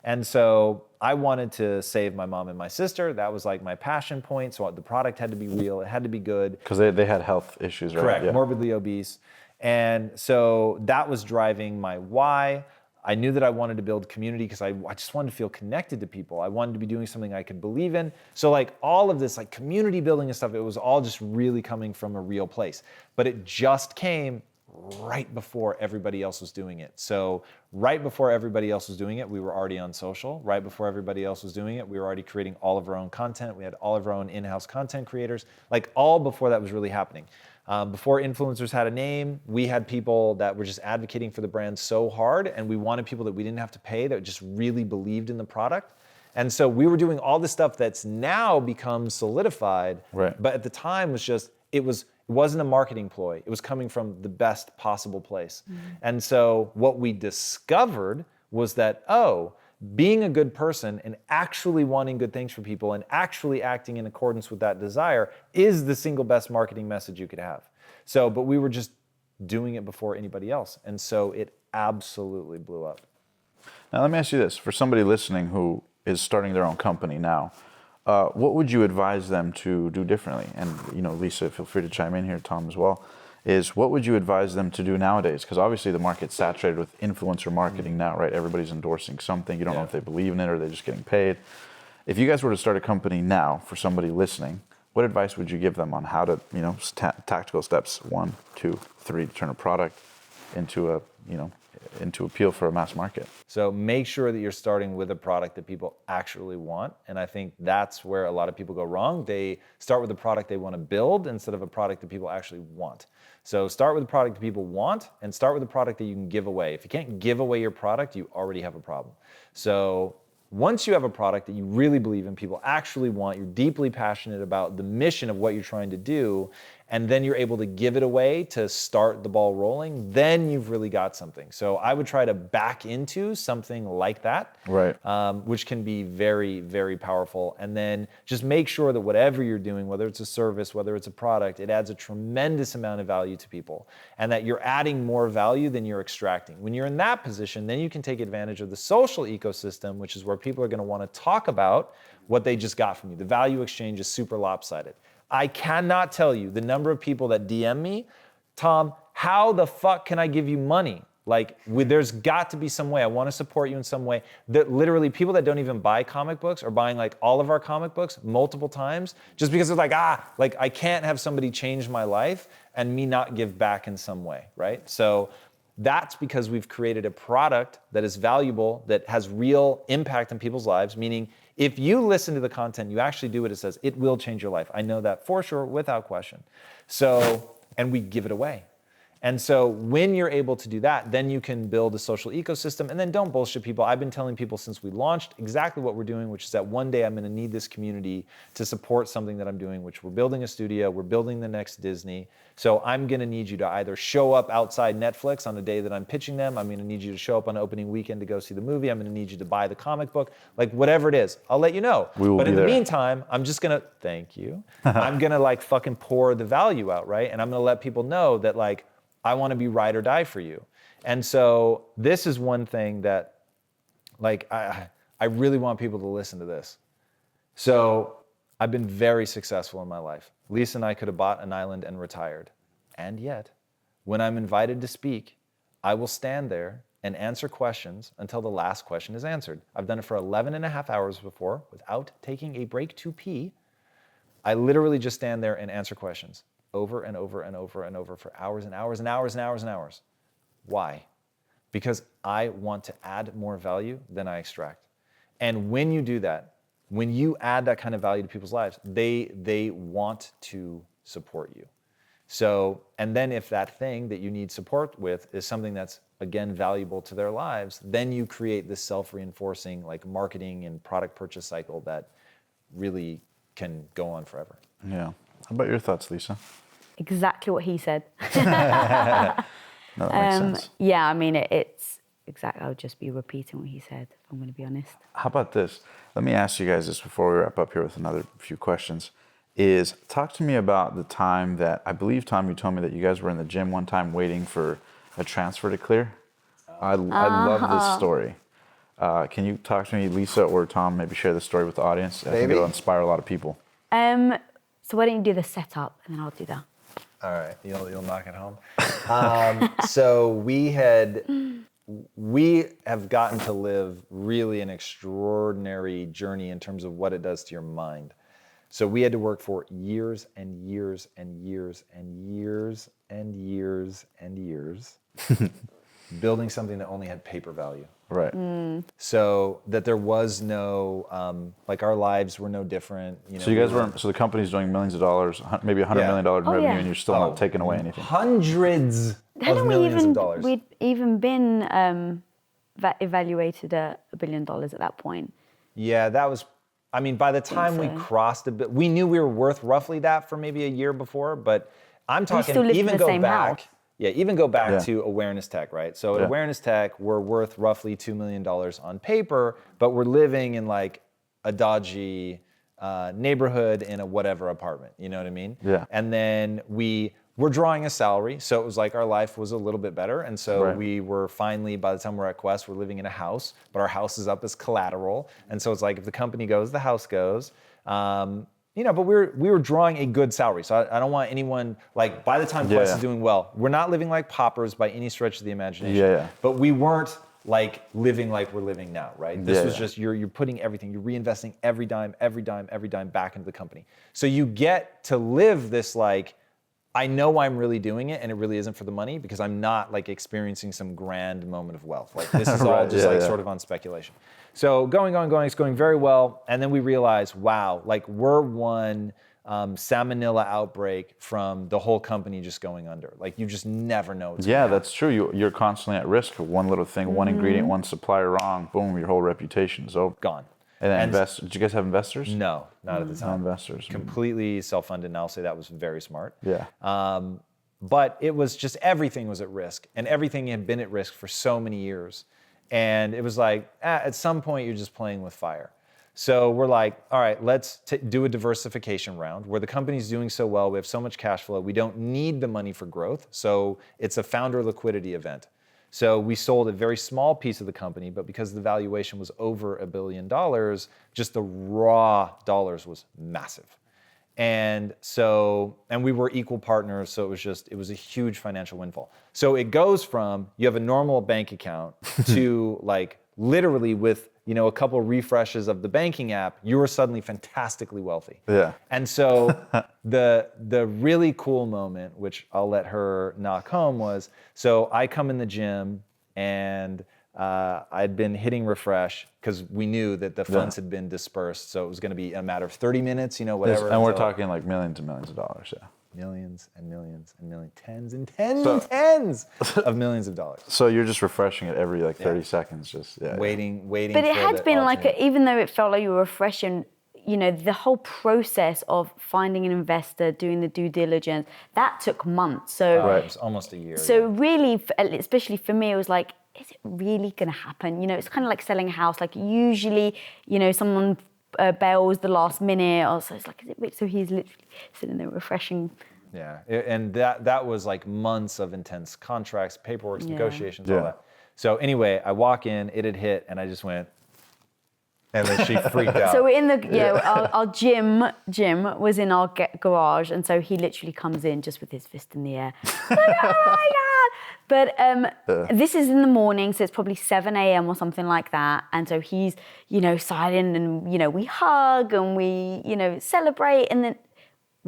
Speaker 1: And so I wanted to save my mom and my sister. That was like my passion point. So the product had to be real. It had to be good.
Speaker 4: Because they had health issues, right?
Speaker 1: Correct, morbidly obese. And so that was driving my why. I knew that I wanted to build community because I just wanted to feel connected to people. I wanted to be doing something I could believe in. So like all of this like community building and stuff, it was all just really coming from a real place. But it just came right before everybody else was doing it. So right before everybody else was doing it, we were already on social. Right before everybody else was doing it, we were already creating all of our own content. We had all of our own in-house content creators, like all before that was really happening. Before influencers had a name, we had people that were just advocating for the brand so hard, and we wanted people that we didn't have to pay that just really believed in the product. And so we were doing all this stuff that's now become solidified, but at the time was just, it wasn't a marketing ploy. It was coming from the best possible place. And so what we discovered was that, being a good person and actually wanting good things for people and actually acting in accordance with that desire is the single best marketing message you could have. So, but we were just doing it before anybody else. And so it absolutely blew up.
Speaker 4: Now let me ask you this, for somebody listening who is starting their own company now, what would you advise them to do differently? And Lisa, feel free to chime in here, Tom as well. Is what would you advise them to do nowadays? Because obviously the market's saturated with influencer marketing now, right? Everybody's endorsing something. You don't know if they believe in it or they're just getting paid. If you guys were to start a company now for somebody listening, what advice would you give them on how to, tactical steps 1, 2, 3 to turn a product into appeal for a mass market?
Speaker 1: So make sure that you're starting with a product that people actually want. And I think that's where a lot of people go wrong. They start with a product they want to build instead of a product that people actually want. So start with a product that people want and start with a product that you can give away. If you can't give away your product, you already have a problem. So once you have a product that you really believe in, people actually want, you're deeply passionate about the mission of what you're trying to do, and then you're able to give it away to start the ball rolling, then you've really got something. So I would try to back into something like that, which can be very, very powerful. And then just make sure that whatever you're doing, whether it's a service, whether it's a product, it adds a tremendous amount of value to people, and that you're adding more value than you're extracting. When you're in that position, then you can take advantage of the social ecosystem, which is where people are going to want to talk about what they just got from you. The value exchange is super lopsided. I cannot tell you the number of people that DM me, Tom, how the fuck can I give you money? Like, there's got to be some way. I want to support you in some way. That literally people that don't even buy comic books are buying like all of our comic books multiple times just because it's like, I can't have somebody change my life and me not give back in some way, right? So that's because we've created a product that is valuable, that has real impact on people's lives, meaning if you listen to the content, you actually do what it says, it will change your life. I know that for sure, without question. So, and we give it away. And so when you're able to do that, then you can build a social ecosystem, and then don't bullshit people. I've been telling people since we launched exactly what we're doing, which is that one day I'm gonna need this community to support something that I'm doing, which we're building a studio, we're building the next Disney. So I'm gonna need you to either show up outside Netflix on the day that I'm pitching them, I'm gonna need you to show up on opening weekend to go see the movie, I'm gonna need you to buy the comic book, like whatever it is, I'll let you know.
Speaker 4: We will
Speaker 1: but
Speaker 4: be
Speaker 1: in the
Speaker 4: there.
Speaker 1: meantime, I'm just gonna, thank you, I'm gonna like fucking pour the value out, right? And I'm gonna let people know that like, I want to be ride or die for you. And so this is one thing that like I really want people to listen to this. So I've been very successful in my life. Lisa and I could have bought an island and retired. And yet, when I'm invited to speak, I will stand there and answer questions until the last question is answered. I've done it for 11 and a half hours before without taking a break to pee. I literally just stand there and answer questions over and over and over and over for hours and hours and hours and hours and hours. Why? Because I want to add more value than I extract. And when you do that, when you add that kind of value to people's lives, they want to support you. So, and then if that thing that you need support with is something that's, again, valuable to their lives, then you create this self-reinforcing like marketing and product purchase cycle that really can go on forever.
Speaker 4: Yeah. How about your thoughts, Lisa?
Speaker 2: Exactly what he said.
Speaker 4: No, that makes sense.
Speaker 2: Yeah, I mean, it's exactly, I'll just be repeating what he said, if I'm going to be honest.
Speaker 4: How about this? Let me ask you guys this before we wrap up here with another few questions. Is talk to me about the time that, I believe, Tom, you told me that you guys were in the gym one time waiting for a transfer to clear. I love this story. Can you talk to me, Lisa or Tom, maybe share the story with the audience? I think it'll inspire a lot of people.
Speaker 2: So why don't you do the setup and then I'll do that.
Speaker 1: All right, you'll knock it home. So we have gotten to live really an extraordinary journey in terms of what it does to your mind. So we had to work for years and years and years and years and years and years, building something that only had paper value.
Speaker 4: Right.
Speaker 1: So that there was no, like our lives were no different. You know,
Speaker 4: So you guys weren't, so the company's doing millions of dollars, maybe $100 million in revenue,
Speaker 2: yeah.
Speaker 4: and you're still not taking away anything.
Speaker 1: Hundreds of millions of dollars.
Speaker 2: We'd even been evaluated at $1 billion at that point.
Speaker 1: Yeah, that was, I mean, by the time we crossed a bit, we knew we were worth roughly that for maybe a year before, but I'm talking,
Speaker 2: still lived in
Speaker 1: even
Speaker 2: the
Speaker 1: go
Speaker 2: same
Speaker 1: back.
Speaker 2: house.
Speaker 1: Yeah, even go back to Awareness Tech, right? So at Awareness Tech, we're worth roughly $2 million on paper, but we're living in like a dodgy neighborhood in a whatever apartment, you know what I mean?
Speaker 4: Yeah.
Speaker 1: And then we were drawing a salary, so it was like our life was a little bit better. And so we were finally, by the time we're at Quest, we're living in a house, but our house is up as collateral. And so it's like if the company goes, the house goes. You know, but we were drawing a good salary. So I don't want anyone, like by the time Quest is doing well, we're not living like paupers by any stretch of the imagination. But we weren't like living like we're living now, right? This was just, you're putting everything, you're reinvesting every dime back into the company. So you get to live this like, I know I'm really doing it and it really isn't for the money because I'm not like experiencing some grand moment of wealth. Like this is all just sort of on speculation. So going, it's going very well. And then we realize, wow, like we're one salmonella outbreak from the whole company just going under. Like you just never know what's gonna happen.
Speaker 4: That's true. You're constantly at risk for one little thing, one ingredient, one supplier wrong, boom, your whole reputation is over.
Speaker 1: Gone.
Speaker 4: And then did you guys have investors?
Speaker 1: No, not at the time.
Speaker 4: No investors.
Speaker 1: Completely self-funded, and I'll say that was very smart.
Speaker 4: Yeah.
Speaker 1: But it was just, everything was at risk, and everything had been at risk for so many years. And it was like, at some point, you're just playing with fire. So we're like, all right, let's do a diversification round where the company's doing so well, we have so much cash flow, we don't need the money for growth. So it's a founder liquidity event. So we sold a very small piece of the company, but because the valuation was over $1 billion, just the raw dollars was massive. And so, and we were equal partners, so it was a huge financial windfall. So it goes from, you have a normal bank account to like literally with, you know, a couple of refreshes of the banking app, you were suddenly fantastically wealthy. Yeah. And so the really cool moment, which I'll let her knock home, was, so I come in the gym and I'd been hitting refresh because we knew that the funds had been dispersed. So it was going to be a matter of 30 minutes, you know, whatever.
Speaker 4: And we're talking like millions and millions of dollars,
Speaker 1: millions and millions and millions, tens and tens and tens of millions of dollars.
Speaker 4: So you're just refreshing it every like 30 seconds, just
Speaker 1: Waiting.
Speaker 2: But it had been like, even though it felt like you were refreshing, the whole process of finding an investor, doing the due diligence, that took months. So
Speaker 1: it was almost a year.
Speaker 2: So really, especially for me, it was like, is it really going to happen? It's kind of like selling a house. Like usually, someone bails the last minute, or so it's like, is it? So he's literally sitting there refreshing.
Speaker 1: Yeah, and that was like months of intense contracts, paperwork, negotiations, all that. So anyway, I walk in, it had hit, and I just went, and then she freaked out.
Speaker 2: So we're in our gym was in our garage, and so he literally comes in just with his fist in the air. Like, oh my God! But this is in the morning, so it's probably 7 a.m. or something like that. And so he's, silent, and, we hug and we, celebrate. And then,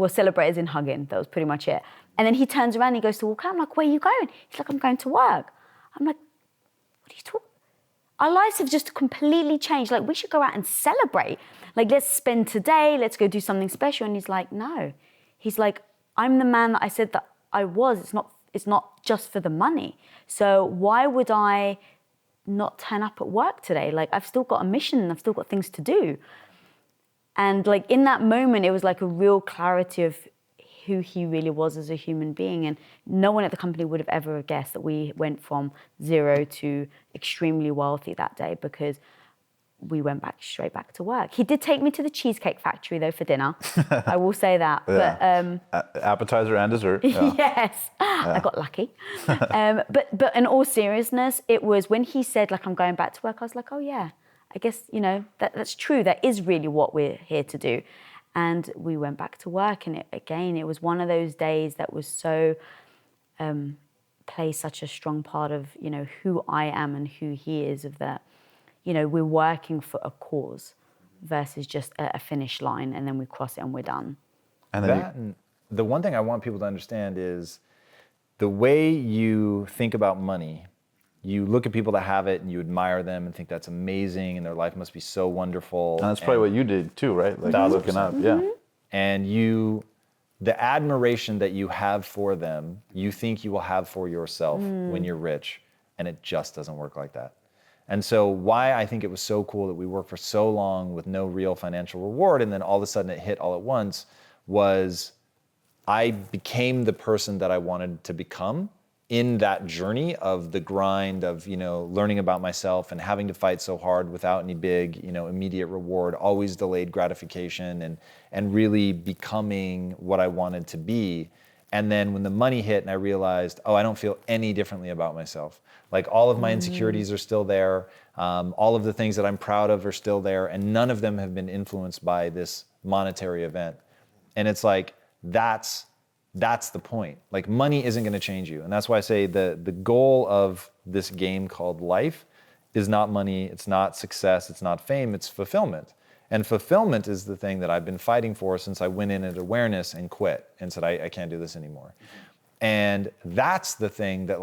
Speaker 2: celebrate as in hugging. That was pretty much it. And then he turns around and he goes to walk out. I'm like, where are you going? He's like, I'm going to work. I'm like, what are you talking? Our lives have just completely changed. Like, we should go out and celebrate. Like, let's spend today. Let's go do something special. And he's like, no. He's like, I'm the man that I said that I was. It's not just for the money. So why would I not turn up at work today? Like, I've still got a mission. I've still got things to do. And like in that moment, it was like a real clarity of who he really was as a human being. And no one at the company would have ever guessed that we went from zero to extremely wealthy that day, because we went straight back to work. He did take me to the Cheesecake Factory though for dinner. I will say that. But
Speaker 4: appetizer and dessert.
Speaker 2: Yes, I got lucky. But in all seriousness, it was when he said like, I'm going back to work, I was like, oh yeah, I guess, that's true. That is really what we're here to do. And we went back to work, and it was one of those days that was so, plays such a strong part of, who I am and who he is, of that, we're working for a cause versus just a finish line, and then we cross it and we're done.
Speaker 1: And then the one thing I want people to understand is the way you think about money. You look at people that have it and you admire them and think that's amazing and their life must be so wonderful.
Speaker 4: And that's probably what you did too, right? Like looking up,
Speaker 1: And the admiration that you have for them, you think you will have for yourself when you're rich, and it just doesn't work like that. And so why I think it was so cool that we worked for so long with no real financial reward, and then all of a sudden it hit all at once, was I became the person that I wanted to become in that journey of the grind of, learning about myself and having to fight so hard without any big, immediate reward, always delayed gratification, and really becoming what I wanted to be. And then when the money hit and I realized, I don't feel any differently about myself. Like all of my insecurities are still there. All of the things that I'm proud of are still there, and none of them have been influenced by this monetary event. And it's like, that's the point. Like money isn't going to change you. And that's why I say the goal of this game called life is not money, it's not success, it's not fame, it's fulfillment. And fulfillment is the thing that I've been fighting for since I went in at awareness and quit and said, I can't do this anymore. And that's the thing that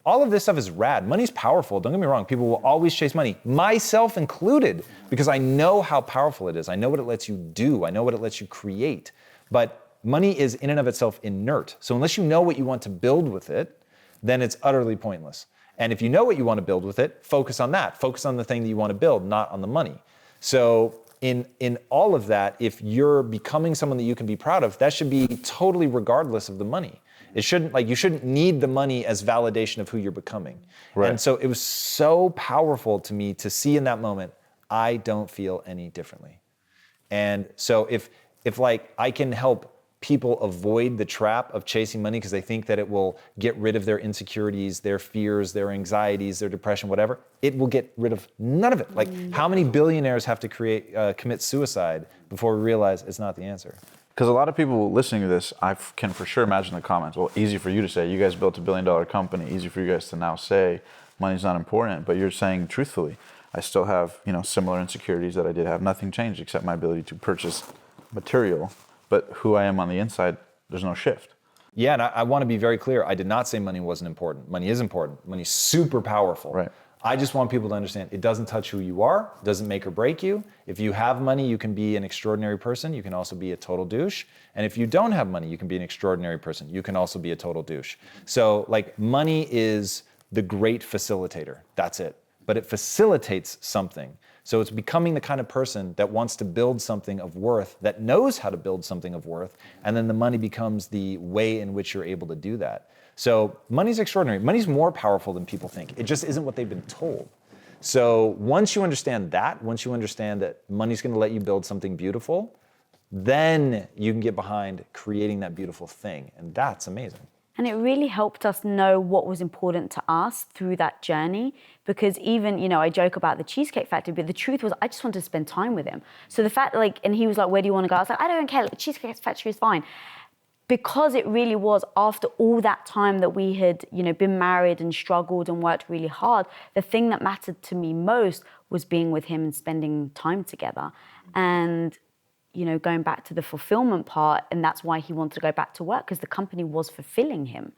Speaker 1: all of this stuff is rad. Money's powerful, don't get me wrong. People will always chase money, myself included, because I know how powerful it is. I know what it lets you do. I know what it lets you create. But money is in and of itself inert. So unless you know what you want to build with it, then it's utterly pointless. And if you know what you want to build with it, focus on that. Focus on the thing that you want to build, not on the money. So in all of that, if you're becoming someone that you can be proud of, that should be totally regardless of the money. It shouldn't, you shouldn't need the money as validation of who you're becoming. Right. And so it was so powerful to me to see in that moment, I don't feel any differently. And so if I can help people avoid the trap of chasing money because they think that it will get rid of their insecurities, their fears, their anxieties, their depression, whatever, it will get rid of none of it. How many billionaires have to commit suicide before we realize it's not the answer?
Speaker 4: Because a lot of people listening to this, I can for sure imagine the comments. Well, easy for you to say, you guys built $1 billion company. Easy for you guys to now say, money's not important. But you're saying truthfully, I still have similar insecurities that I did have. Nothing changed except my ability to purchase material. But who I am on the inside, there's no shift.
Speaker 1: Yeah, and I want to be very clear. I did not say money wasn't important. Money is important. Money's super powerful.
Speaker 4: Right.
Speaker 1: I just want people to understand it doesn't touch who you are, doesn't make or break you. If you have money, you can be an extraordinary person. You can also be a total douche. And if you don't have money, you can be an extraordinary person. You can also be a total douche. So like money is the great facilitator. That's it. But it facilitates something. So it's becoming the kind of person that wants to build something of worth, that knows how to build something of worth, and then the money becomes the way in which you're able to do that. So money's extraordinary. Money's more powerful than people think. It just isn't what they've been told. So once you understand that, once you understand that money's gonna let you build something beautiful, then you can get behind creating that beautiful thing. And that's amazing.
Speaker 2: And it really helped us know what was important to us through that journey, because even, I joke about the Cheesecake Factory, but the truth was I just wanted to spend time with him. So the fact and he was like, where do you want to go? I was like, I don't care, Cheesecake Factory is fine. Because it really was after all that time that we had, been married and struggled and worked really hard, the thing that mattered to me most was being with him and spending time together. And going back to the fulfillment part, and that's why he wanted to go back to work, because the company was fulfilling him.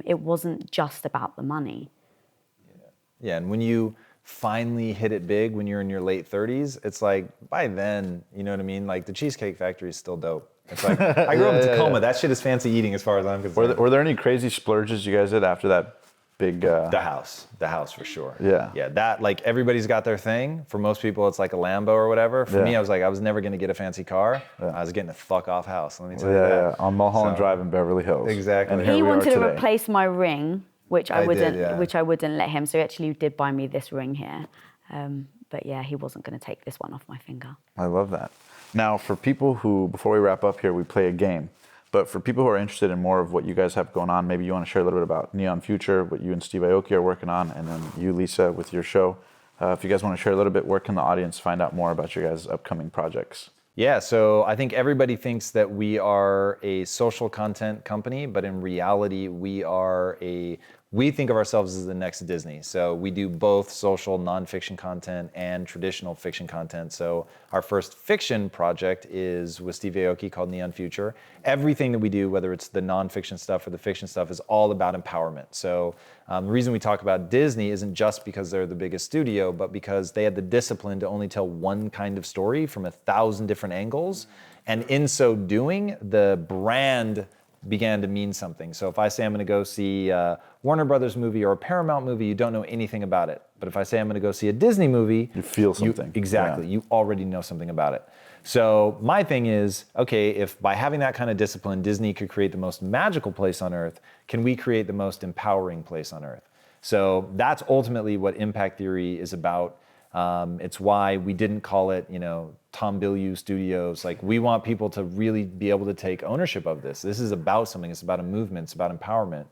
Speaker 2: It wasn't just about the money.
Speaker 1: Yeah, and when you finally hit it big when you're in your late 30s, it's like by then, you know what I mean? Like the Cheesecake Factory is still dope. It's like, I grew up in Tacoma. Yeah. That shit is fancy eating as far as I'm concerned.
Speaker 4: Were there any crazy splurges you guys did after that big...
Speaker 1: The house for sure.
Speaker 4: Yeah.
Speaker 1: Yeah, that, like everybody's got their thing. For most people, it's like a Lambo or whatever. For me, I was never gonna get a fancy car. Yeah. I was getting a fuck off house, let me tell you that.
Speaker 4: Yeah, on Mulholland Drive in Beverly Hills.
Speaker 1: Exactly.
Speaker 4: And
Speaker 2: he wanted to replace my ring, which I wouldn't let him. So he actually did buy me this ring here. But yeah, he wasn't gonna take this one off my finger.
Speaker 4: I love that. Now, for people who, before we wrap up here, we play a game. But for people who are interested in more of what you guys have going on, maybe you want to share a little bit about Neon Future, what you and Steve Aoki are working on, and then you, Lisa, with your show. If you guys want to share a little bit, where can the audience find out more about your guys' upcoming projects?
Speaker 1: Yeah, so I think everybody thinks that we are a social content company, but in reality, we think of ourselves as the next Disney. So we do both social nonfiction content and traditional fiction content. So our first fiction project is with Steve Aoki called Neon Future. Everything that we do, whether it's the nonfiction stuff or the fiction stuff, is all about empowerment. So the reason we talk about Disney isn't just because they're the biggest studio, but because they had the discipline to only tell one kind of story from 1,000 different angles. And in so doing, the brand began to mean something. So if I say I'm going to go see a Warner Brothers movie or a Paramount movie, you don't know anything about it. But if I say I'm going to go see a Disney movie,
Speaker 4: you feel something.
Speaker 1: Exactly. Yeah. You already know something about it. So my thing is, okay, if by having that kind of discipline, Disney could create the most magical place on earth, can we create the most empowering place on earth? So that's ultimately what Impact Theory is about. It's why we didn't call it, Tom Bilyeu Studios. Like, we want people to really be able to take ownership of this. This is about something. It's about a movement. It's about empowerment.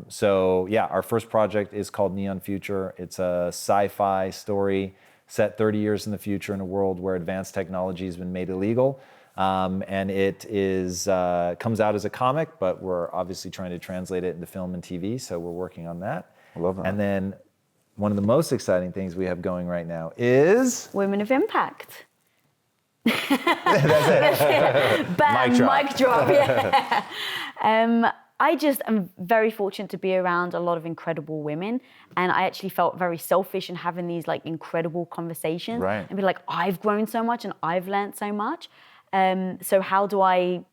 Speaker 1: So yeah, our first project is called Neon Future. It's a sci-fi story set 30 years in the future in a world where advanced technology has been made illegal. And it comes out as a comic, but we're obviously trying to translate it into film and TV. So we're working on that.
Speaker 4: I love that.
Speaker 1: And then one of the most exciting things we have going right now is
Speaker 2: Women of Impact.
Speaker 1: That's it.
Speaker 2: Bam,
Speaker 1: Mic drop.
Speaker 2: Yeah. I just am very fortunate to be around a lot of incredible women, and I actually felt very selfish in having these like incredible conversations,
Speaker 1: right,
Speaker 2: and be like, I've grown so much and I've learned so much. So how do I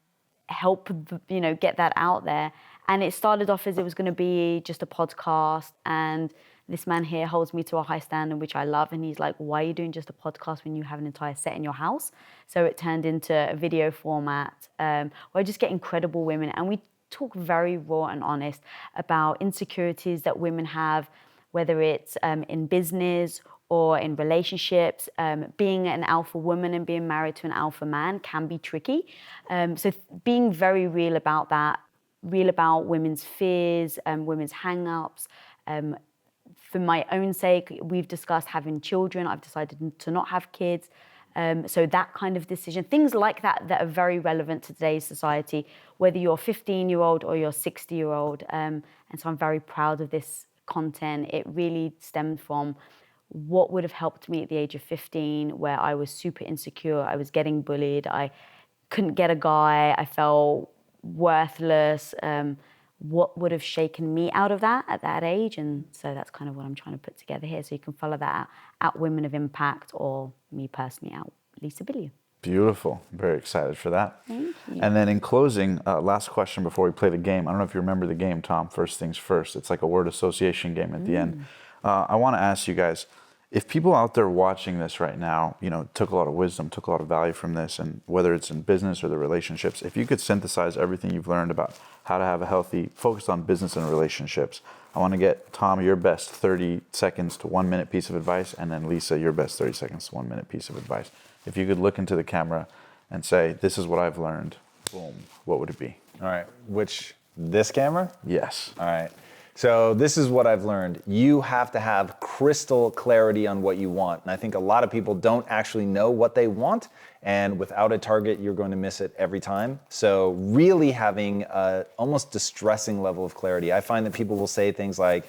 Speaker 2: help, get that out there? And it started off as it was going to be just a podcast, and this man here holds me to a high standard, which I love. And he's like, why are you doing just a podcast when you have an entire set in your house? So it turned into a video format where I just get incredible women. And we talk very raw and honest about insecurities that women have, whether it's in business or in relationships. Being an alpha woman and being married to an alpha man can be tricky. So being very real about that, real about women's fears, women's hang-ups. For my own sake, we've discussed having children. I've decided to not have kids. So that kind of decision, things like that are very relevant to today's society, whether you're a 15-year-old or you're a 60-year-old. And so I'm very proud of this content. It really stemmed from what would have helped me at the age of 15, where I was super insecure. I was getting bullied. I couldn't get a guy. I felt worthless. what would have shaken me out of that at that age. And so that's kind of what I'm trying to put together here. So you can follow that out Women of Impact, or me personally out Lisa Bilyeu.
Speaker 4: Beautiful. Very excited for that.
Speaker 2: Thank you.
Speaker 4: And then in closing, last question before we play the game. I don't know if you remember the game, Tom. First things first. It's like a word association game at the end. I want to ask you guys, if people out there watching this right now, took a lot of wisdom, took a lot of value from this, and whether it's in business or the relationships, if you could synthesize everything you've learned about how to have a healthy, focused on business and relationships, I want to get, Tom, your best 30 seconds to 1 minute piece of advice, and then Lisa, your best 30 seconds to 1 minute piece of advice. If you could look into the camera and say, this is what I've learned, boom, what would it be?
Speaker 1: All right, this camera?
Speaker 4: Yes.
Speaker 1: All right. So this is what I've learned. You have to have crystal clarity on what you want. And I think a lot of people don't actually know what they want. And without a target, you're going to miss it every time. So really having a almost distressing level of clarity. I find that people will say things like,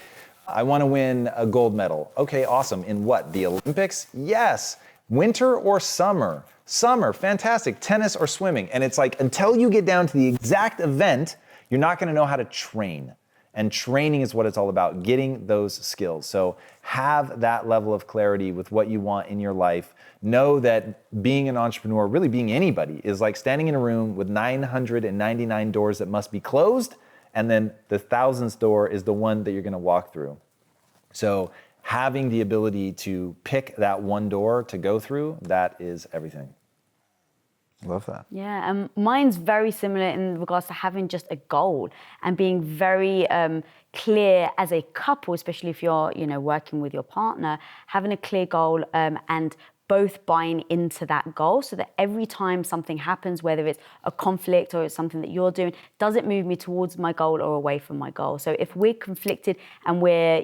Speaker 1: I want to win a gold medal. Okay, awesome. In what? The Olympics? Yes. Winter or summer? Summer, fantastic. Tennis or swimming? And it's like, until you get down to the exact event, you're not going to know how to train. And training is what it's all about, getting those skills. So have that level of clarity with what you want in your life. Know that being an entrepreneur, really being anybody, is like standing in a room with 999 doors that must be closed, and then the 1000th door is the one that you're gonna walk through. So having the ability to pick that one door to go through, that is everything.
Speaker 4: Love that.
Speaker 2: Yeah, mine's very similar in regards to having just a goal and being very clear as a couple, especially if you're, working with your partner, having a clear goal and both buying into that goal, so that every time something happens, whether it's a conflict or it's something that you're doing, does it move me towards my goal or away from my goal? So if we're conflicted and we're,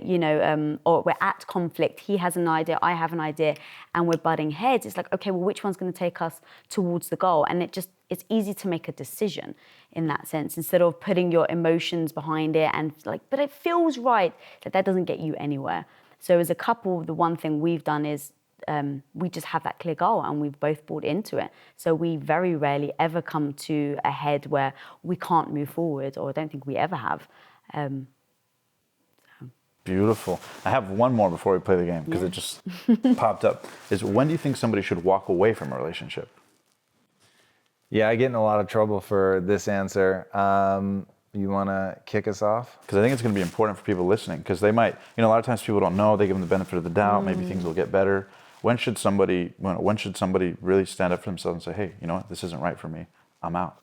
Speaker 2: or we're at conflict, he has an idea, I have an idea, and we're butting heads, it's like, okay, well, which one's going to take us towards the goal? And it's easy to make a decision in that sense, instead of putting your emotions behind it and like, but it feels right, that doesn't get you anywhere. So as a couple, the one thing we've done is we just have that clear goal and we've both bought into it. So we very rarely ever come to a head where we can't move forward, or I don't think we ever have.
Speaker 4: Beautiful. I have one more before we play the game, because it just popped up. Is, when do you think somebody should walk away from a relationship?
Speaker 1: Yeah, I get in a lot of trouble for this answer. You want to kick us off?
Speaker 4: Because I think it's going to be important for people listening, because they might, a lot of times people don't know, they give them the benefit of the doubt, maybe things will get better. When should somebody really stand up for themselves and say, hey, you know what, this isn't right for me, I'm out?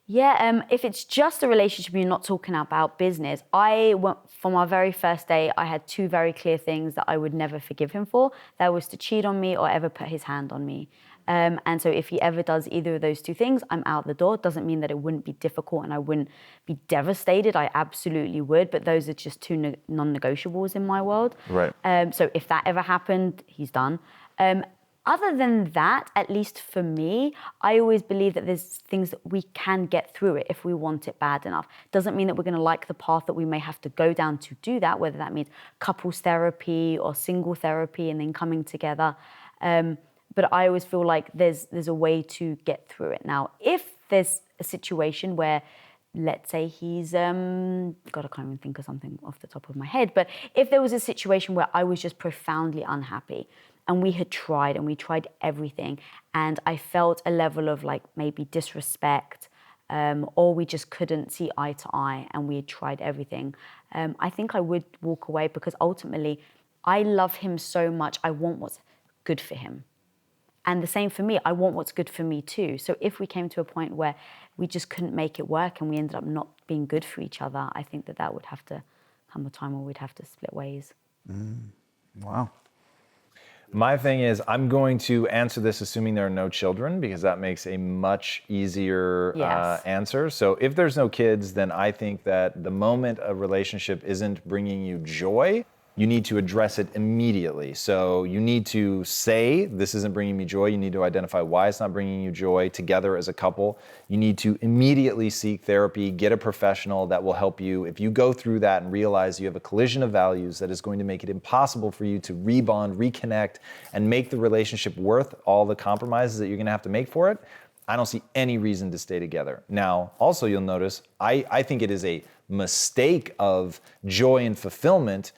Speaker 2: Yeah, if it's just a relationship, you're not talking about business. From our very first day, I had two very clear things that I would never forgive him for. That was to cheat on me or ever put his hand on me. And so if he ever does either of those two things, I'm out the door. It doesn't mean that it wouldn't be difficult and I wouldn't be devastated. I absolutely would, but those are just two non-negotiables in my world.
Speaker 4: Right.
Speaker 2: So if that ever happened, he's done. Other than that, at least for me, I always believe that there's things that we can get through it if we want it bad enough. Doesn't mean that we're going to like the path that we may have to go down to do that, whether that means couples therapy or single therapy and then coming together. But I always feel like there's a way to get through it. Now, if there's a situation where, let's say he's, God, I can't even think of something off the top of my head, but if there was a situation where I was just profoundly unhappy and we had tried and we tried everything and I felt a level of like maybe disrespect, or we just couldn't see eye to eye and we had tried everything, I think I would walk away, because ultimately I love him so much. I want what's good for him. And the same for me, I want what's good for me too. So if we came to a point where we just couldn't make it work and we ended up not being good for each other, I think that would have to come a time where we'd have to split ways.
Speaker 4: Wow.
Speaker 1: My thing is, I'm going to answer this assuming there are no children, because that makes a much easier answer. So if there's no kids, then I think that the moment a relationship isn't bringing you joy, you need to address it immediately. So you need to say, this isn't bringing me joy. You need to identify why it's not bringing you joy together as a couple. You need to immediately seek therapy, get a professional that will help you. If you go through that and realize you have a collision of values that is going to make it impossible for you to rebond, reconnect, and make the relationship worth all the compromises that you're gonna have to make for it, I don't see any reason to stay together. Now, also you'll notice, I think it is a mistake of joy and fulfillment,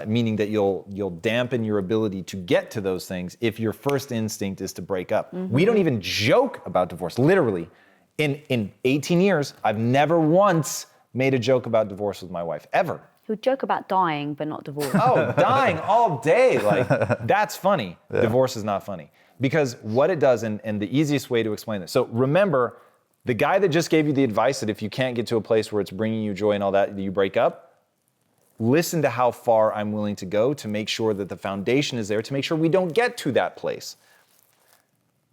Speaker 1: meaning that you'll dampen your ability to get to those things if your first instinct is to break up. We don't even joke about divorce. Literally, in 18 years, I've never once made a joke about divorce with my wife, ever.
Speaker 2: He'll joke about dying, but not divorce.
Speaker 1: Oh, dying all day. Like, that's funny. Yeah. Divorce is not funny. Because what it does, and the easiest way to explain this. So remember, the guy that just gave you the advice that if you can't get to a place where it's bringing you joy and all that, you break up, listen to how far I'm willing to go to make sure that the foundation is there, to make sure we don't get to that place.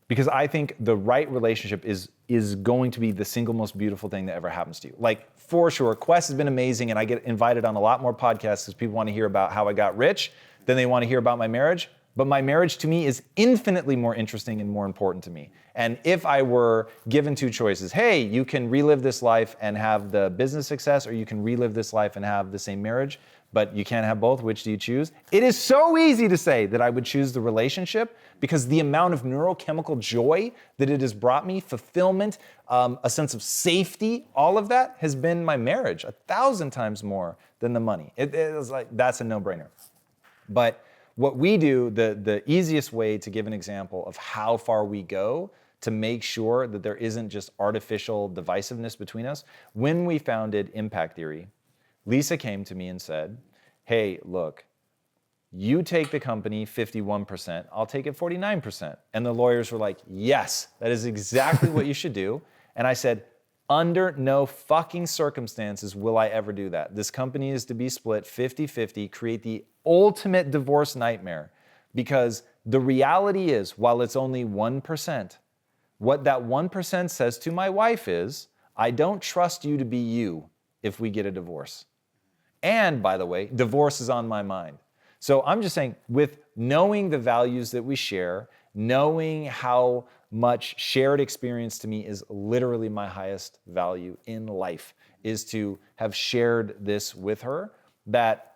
Speaker 1: Because I think the right relationship is going to be the single most beautiful thing that ever happens to you. Like, for sure, Quest has been amazing, and I get invited on a lot more podcasts because people want to hear about how I got rich than they want to hear about my marriage. But my marriage to me is infinitely more interesting and more important to me. And if I were given two choices, hey, you can relive this life and have the business success, or you can relive this life and have the same marriage, but you can't have both, which do you choose? It is so easy to say that I would choose the relationship, because the amount of neurochemical joy that it has brought me, fulfillment, a sense of safety, all of that has been my marriage 1,000 times more than the money. It is like, that's a no-brainer. But what we do, the easiest way to give an example of how far we go to make sure that there isn't just artificial divisiveness between us, when we founded Impact Theory, Lisa came to me and said, hey, look, you take the company 51%, I'll take it 49%. And the lawyers were like, yes, that is exactly what you should do. And I said, under no fucking circumstances will I ever do that. This company is to be split 50-50, create the ultimate divorce nightmare. Because the reality is, while it's only 1%, what that 1% says to my wife is, I don't trust you to be you if we get a divorce. And by the way, divorce is on my mind. So I'm just saying, with knowing the values that we share, knowing how much shared experience to me is literally my highest value in life, is to have shared this with her, that,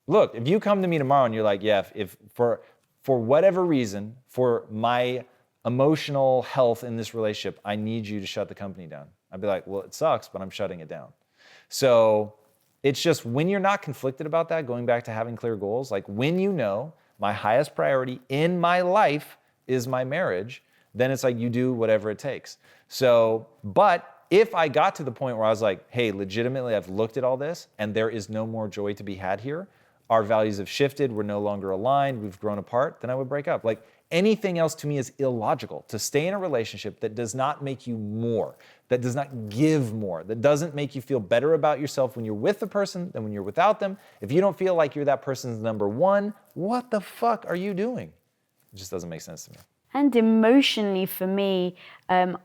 Speaker 1: look, if you come to me tomorrow and you're like, yeah, if for whatever reason, for my emotional health in this relationship, I need you to shut the company down. I'd be like, well, it sucks, but I'm shutting it down. So it's just, when you're not conflicted about that, going back to having clear goals, like when you know my highest priority in my life is my marriage, then it's like you do whatever it takes. So, but if I got to the point where I was like, hey, legitimately, I've looked at all this and there is no more joy to be had here, our values have shifted, we're no longer aligned, we've grown apart, then I would break up. Like, anything else to me is illogical. To stay in a relationship that does not make you more, that does not give more, that doesn't make you feel better about yourself when you're with the person than when you're without them. If you don't feel like you're that person's number one, what the fuck are you doing? It just doesn't make sense to me.
Speaker 2: And emotionally, for me, and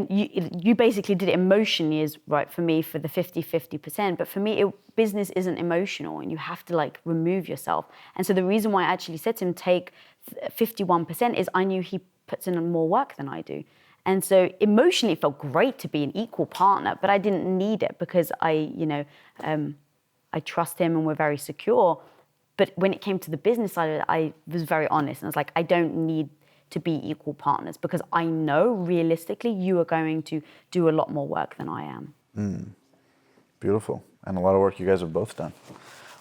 Speaker 2: you basically did it emotionally, is right for me, for the 50%. But for me, business isn't emotional, and you have to like remove yourself. And so the reason why I actually said to him, take 51%, is I knew he puts in more work than I do. And so emotionally, it felt great to be an equal partner, but I didn't need it because I trust him and we're very secure. But when it came to the business side of it, I was very honest. And I was like, I don't need to be equal partners, because I know realistically you are going to do a lot more work than I am.
Speaker 4: Beautiful. And a lot of work you guys have both done.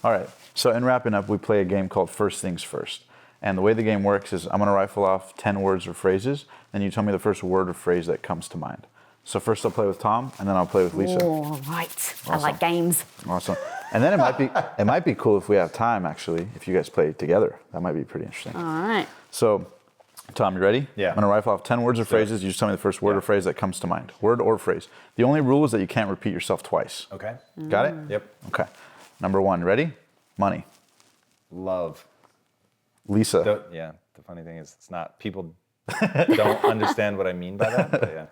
Speaker 4: All right. So in wrapping up, we play a game called First Things First. And the way the game works is I'm going to rifle off 10 words or phrases, and you tell me the first word or phrase that comes to mind. So first I'll play with Tom, and then I'll play with Lisa.
Speaker 2: Oh, right. Awesome. I like games.
Speaker 4: Awesome. And then it might be cool if we have time, actually, if you guys play together. That might be pretty interesting.
Speaker 2: All right.
Speaker 4: So, Tom, you ready?
Speaker 1: Yeah.
Speaker 4: I'm going to rifle off 10 words or phrases. You just tell me the first word or phrase that comes to mind. Word or phrase. The only rule is that you can't repeat yourself twice.
Speaker 1: Okay.
Speaker 4: Got it?
Speaker 1: Yep.
Speaker 4: Okay. Number 1, ready? Money.
Speaker 1: Love.
Speaker 4: Lisa.
Speaker 1: The funny thing is, it's not, people don't understand what I mean by that, but yeah.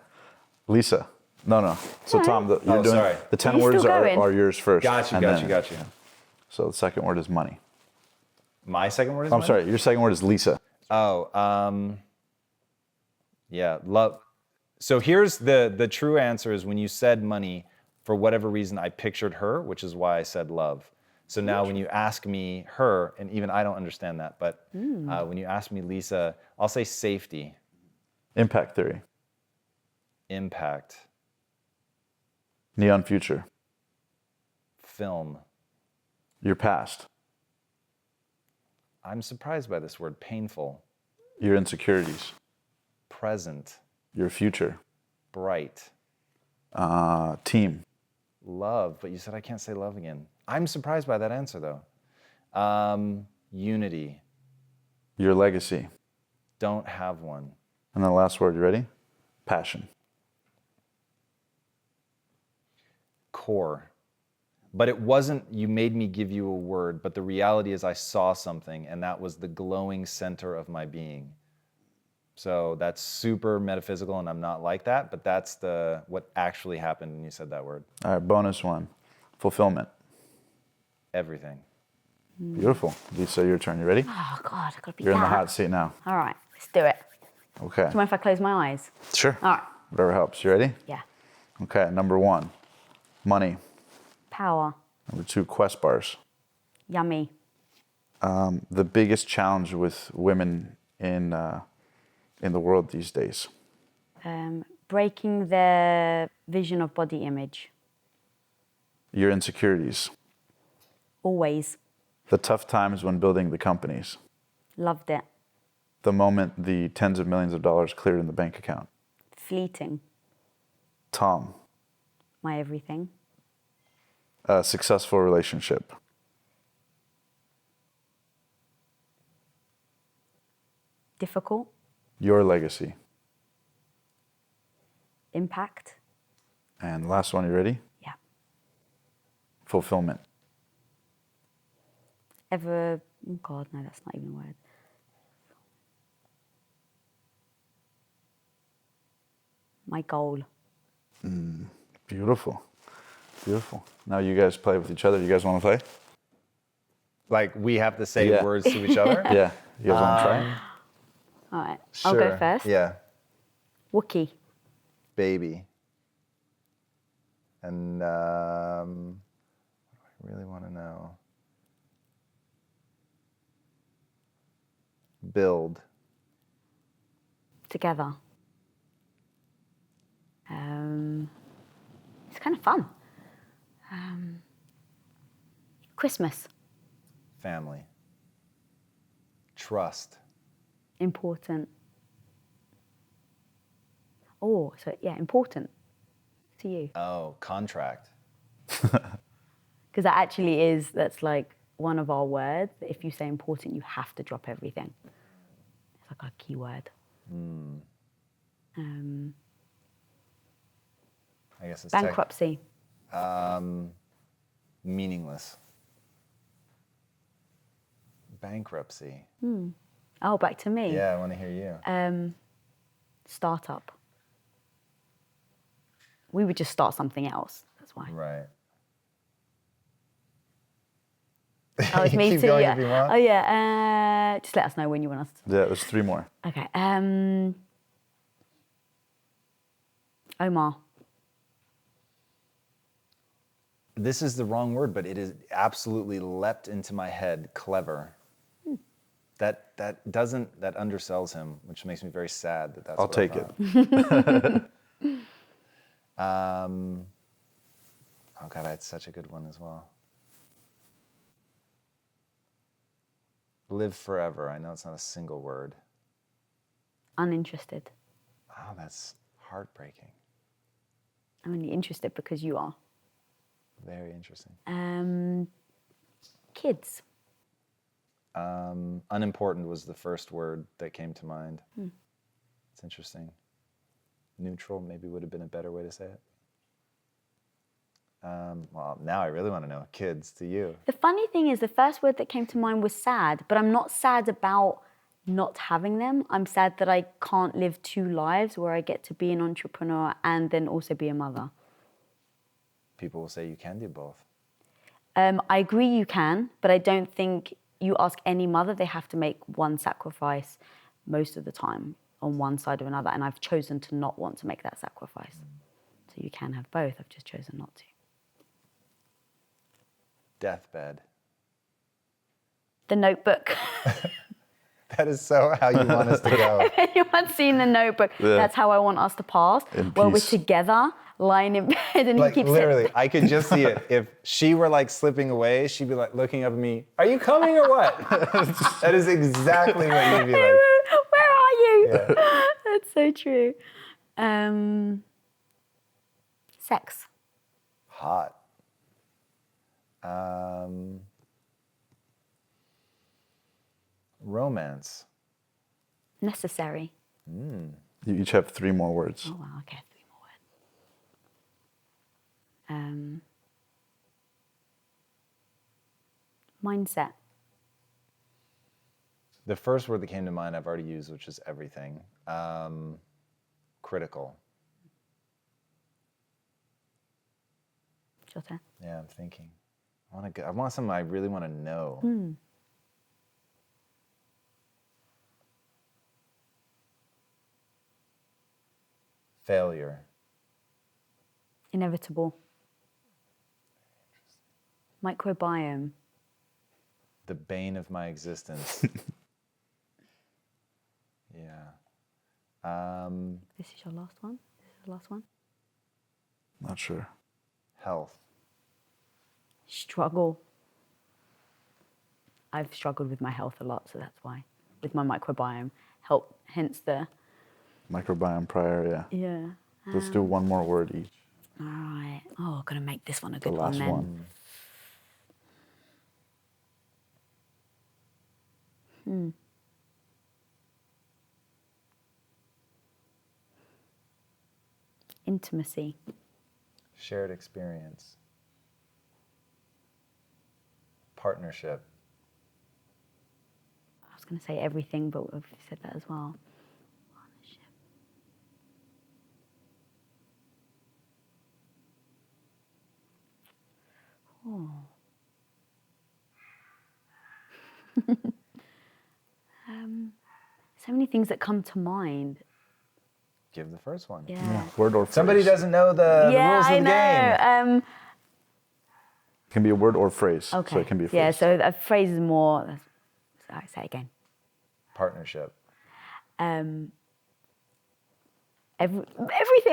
Speaker 4: Lisa. No. So Tom, you're doing
Speaker 1: sorry.
Speaker 4: The 10 words are yours first.
Speaker 1: Got you.
Speaker 4: So the second word is money.
Speaker 1: My second word is
Speaker 4: I'm
Speaker 1: money?
Speaker 4: sorry, your second word is Lisa.
Speaker 1: Yeah, love. So here's the true answer is, when you said money, for whatever reason, I pictured her, which is why I said love. So now when you ask me her, and even I don't understand that, but when you ask me Lisa, I'll say safety.
Speaker 4: Impact theory.
Speaker 1: Impact.
Speaker 4: Neon future.
Speaker 1: Film.
Speaker 4: Your past.
Speaker 1: I'm surprised by this word, painful.
Speaker 4: Your insecurities.
Speaker 1: Present.
Speaker 4: Your future.
Speaker 1: Bright.
Speaker 4: Team.
Speaker 1: Love, but you said I can't say love again. I'm surprised by that answer though. Unity.
Speaker 4: Your legacy.
Speaker 1: Don't have one.
Speaker 4: And then the last word, you ready? Passion.
Speaker 1: Core. But it wasn't, you made me give you a word, but the reality is I saw something and that was the glowing center of my being. So that's super metaphysical and I'm not like that, but that's what actually happened when you said that word.
Speaker 4: All right, bonus one. Fulfillment.
Speaker 1: Everything.
Speaker 4: Beautiful. Lisa, your turn. You ready?
Speaker 2: Oh God, I gotta be
Speaker 4: You're in the
Speaker 2: that.
Speaker 4: hot seat now.
Speaker 2: All right, let's do it.
Speaker 4: Okay.
Speaker 2: Do you mind if I close my eyes?
Speaker 4: Sure.
Speaker 2: All right.
Speaker 4: Whatever helps. You ready?
Speaker 2: Yeah.
Speaker 4: Okay, number 1, money.
Speaker 2: Power.
Speaker 4: Number 2, Quest bars.
Speaker 2: Yummy.
Speaker 4: The biggest challenge with women in the world these days.
Speaker 2: Breaking their vision of body image.
Speaker 4: Your insecurities.
Speaker 2: Always.
Speaker 4: The tough times when building the companies.
Speaker 2: Loved it.
Speaker 4: The moment the tens of millions of dollars cleared in the bank account.
Speaker 2: Fleeting.
Speaker 4: Tom.
Speaker 2: My everything.
Speaker 4: A successful relationship.
Speaker 2: Difficult.
Speaker 4: Your legacy.
Speaker 2: Impact.
Speaker 4: And last one, you ready?
Speaker 2: Yeah.
Speaker 4: Fulfillment.
Speaker 2: Oh God, no, that's not even a word. My goal.
Speaker 4: Beautiful. Beautiful. Now you guys play with each other. You guys want to play?
Speaker 1: Like we have to say
Speaker 4: Yeah.
Speaker 1: words to each other?
Speaker 4: Yeah. You guys want to try?
Speaker 2: All right, I'll go
Speaker 1: Sure.
Speaker 2: first.
Speaker 1: Yeah.
Speaker 2: Wookie.
Speaker 1: Baby. And what do I really want to know? Build.
Speaker 2: Together. It's kind of fun. Christmas.
Speaker 1: Family. Trust.
Speaker 2: Important. Oh, so yeah, important to you.
Speaker 1: Oh, contract.
Speaker 2: Because that's like one of our words. That if you say important, you have to drop everything. It's like our key word.
Speaker 1: I guess it's
Speaker 2: Bankruptcy.
Speaker 1: meaningless. Bankruptcy.
Speaker 2: Oh, back to me.
Speaker 1: Yeah, I want to hear you.
Speaker 2: Startup. We would just start something else. That's why.
Speaker 1: Right.
Speaker 2: Oh, it's
Speaker 1: You
Speaker 2: me
Speaker 1: keep
Speaker 2: too.
Speaker 1: going
Speaker 2: Yeah.
Speaker 1: if you want.
Speaker 2: Oh, yeah. Just let us know when you want us to.
Speaker 4: Yeah, there's 3 more.
Speaker 2: Okay. Omar.
Speaker 1: This is the wrong word, but it is absolutely leapt into my head. Clever. That undersells him, which makes me very sad that that's.
Speaker 4: I'll
Speaker 1: what I
Speaker 4: take it.
Speaker 1: thought. Oh God, I had such a good one as well. Live forever. I know it's not a single word.
Speaker 2: Uninterested.
Speaker 1: Oh, that's heartbreaking.
Speaker 2: I'm only interested because you are.
Speaker 1: Very interesting.
Speaker 2: Kids.
Speaker 1: Unimportant was the first word that came to mind. It's interesting. Neutral maybe would have been a better way to say it. Well, now I really want to know. Kids, to you.
Speaker 2: The funny thing is, the first word that came to mind was sad, but I'm not sad about not having them. I'm sad that I can't live 2 lives where I get to be an entrepreneur and then also be a mother.
Speaker 1: People will say you can do both.
Speaker 2: I agree you can, but I don't think you ask any mother, they have to make one sacrifice most of the time on one side or another, and I've chosen to not want to make that sacrifice. So you can have both, I've just chosen not to.
Speaker 1: Deathbed.
Speaker 2: The Notebook.
Speaker 1: That is so how you want us to go.
Speaker 2: Anyone's seen The Notebook?
Speaker 4: Yeah.
Speaker 2: That's how I want us to pass.
Speaker 4: In
Speaker 2: Where we're
Speaker 4: peace.
Speaker 2: together, lying in bed and
Speaker 1: Like
Speaker 2: he keeps
Speaker 1: literally, I could just see it. If she were like slipping away, she'd be like looking up at me. Are you coming or what? That is exactly what you'd be like.
Speaker 2: Where are you?
Speaker 1: Yeah.
Speaker 2: That's so true. Sex.
Speaker 1: Hot. Romance.
Speaker 2: Necessary.
Speaker 4: You each have 3 more words.
Speaker 2: Oh wow, okay, 3 more words. Mindset.
Speaker 1: The first word that came to mind I've already used, which is everything. Critical.
Speaker 2: It's your turn.
Speaker 1: Yeah, I'm thinking. I want something I really want to know. Failure.
Speaker 2: Inevitable. Microbiome.
Speaker 1: The bane of my existence. Yeah.
Speaker 2: This is your last one? This is the last one?
Speaker 4: Not sure.
Speaker 1: Health.
Speaker 2: Struggle. I've struggled with my health a lot, so that's why. With my microbiome. Hence the...
Speaker 4: Microbiome prior, yeah.
Speaker 2: Yeah.
Speaker 4: Let's do 1 more word each.
Speaker 2: All right. Oh, gonna make this one a
Speaker 4: The
Speaker 2: good one
Speaker 4: last
Speaker 2: then.
Speaker 4: one.
Speaker 2: Intimacy.
Speaker 1: Shared experience. Partnership.
Speaker 2: I was gonna say everything, but we've said that as well. Partnership. Oh. So many things that come to mind.
Speaker 1: Give the first one.
Speaker 2: Yeah.
Speaker 4: Word or phrase.
Speaker 1: Somebody doesn't know the rules of the game.
Speaker 2: know.
Speaker 4: It can be a word or phrase.
Speaker 2: Okay.
Speaker 4: So it can be a phrase.
Speaker 2: Yeah, so a phrase is more. Sorry, say it again.
Speaker 1: Partnership.
Speaker 2: Everything.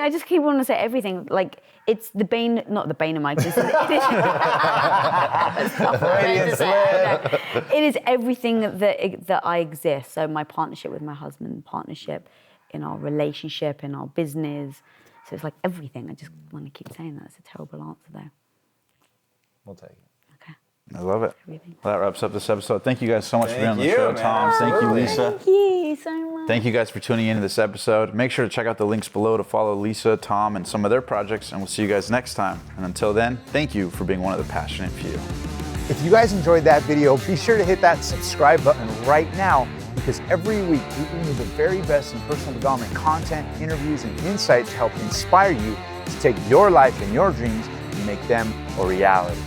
Speaker 2: I just keep wanting to say everything. Like it's the bane, not the bane of my existence. It is everything that I exist. So my partnership with my husband, partnership in our relationship, in our business. So it's like everything. I just want to keep saying that. It's a terrible answer though.
Speaker 1: We'll take it.
Speaker 2: Okay.
Speaker 4: I love it.
Speaker 2: Everything.
Speaker 4: Well, that wraps up this episode. Thank you guys so much for being on the
Speaker 1: Thank you,
Speaker 4: show,
Speaker 1: man.
Speaker 4: Tom. Thank you,
Speaker 1: Absolutely.
Speaker 4: Lisa.
Speaker 2: Thank you so much.
Speaker 4: Thank you guys for tuning into this episode. Make sure to check out the links below to follow Lisa, Tom, and some of their projects, and we'll see you guys next time. And until then, thank you for being one of the passionate few.
Speaker 3: If you guys enjoyed that video, be sure to hit that subscribe button right now, because every week we bring you the very best in personal development content, interviews, and insight to help inspire you to take your life and your dreams and make them a reality.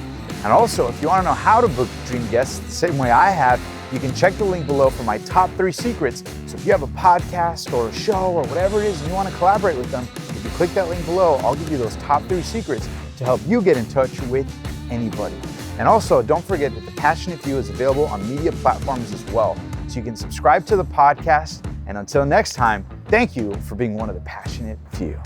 Speaker 3: And also, if you want to know how to book dream guests the same way I have, you can check the link below for my top 3 secrets. So if you have a podcast or a show or whatever it is and you want to collaborate with them, if you click that link below, I'll give you those top 3 secrets to help you get in touch with anybody. And also, don't forget that The Passionate Few is available on media platforms as well. So you can subscribe to the podcast. And until next time, thank you for being one of the passionate few.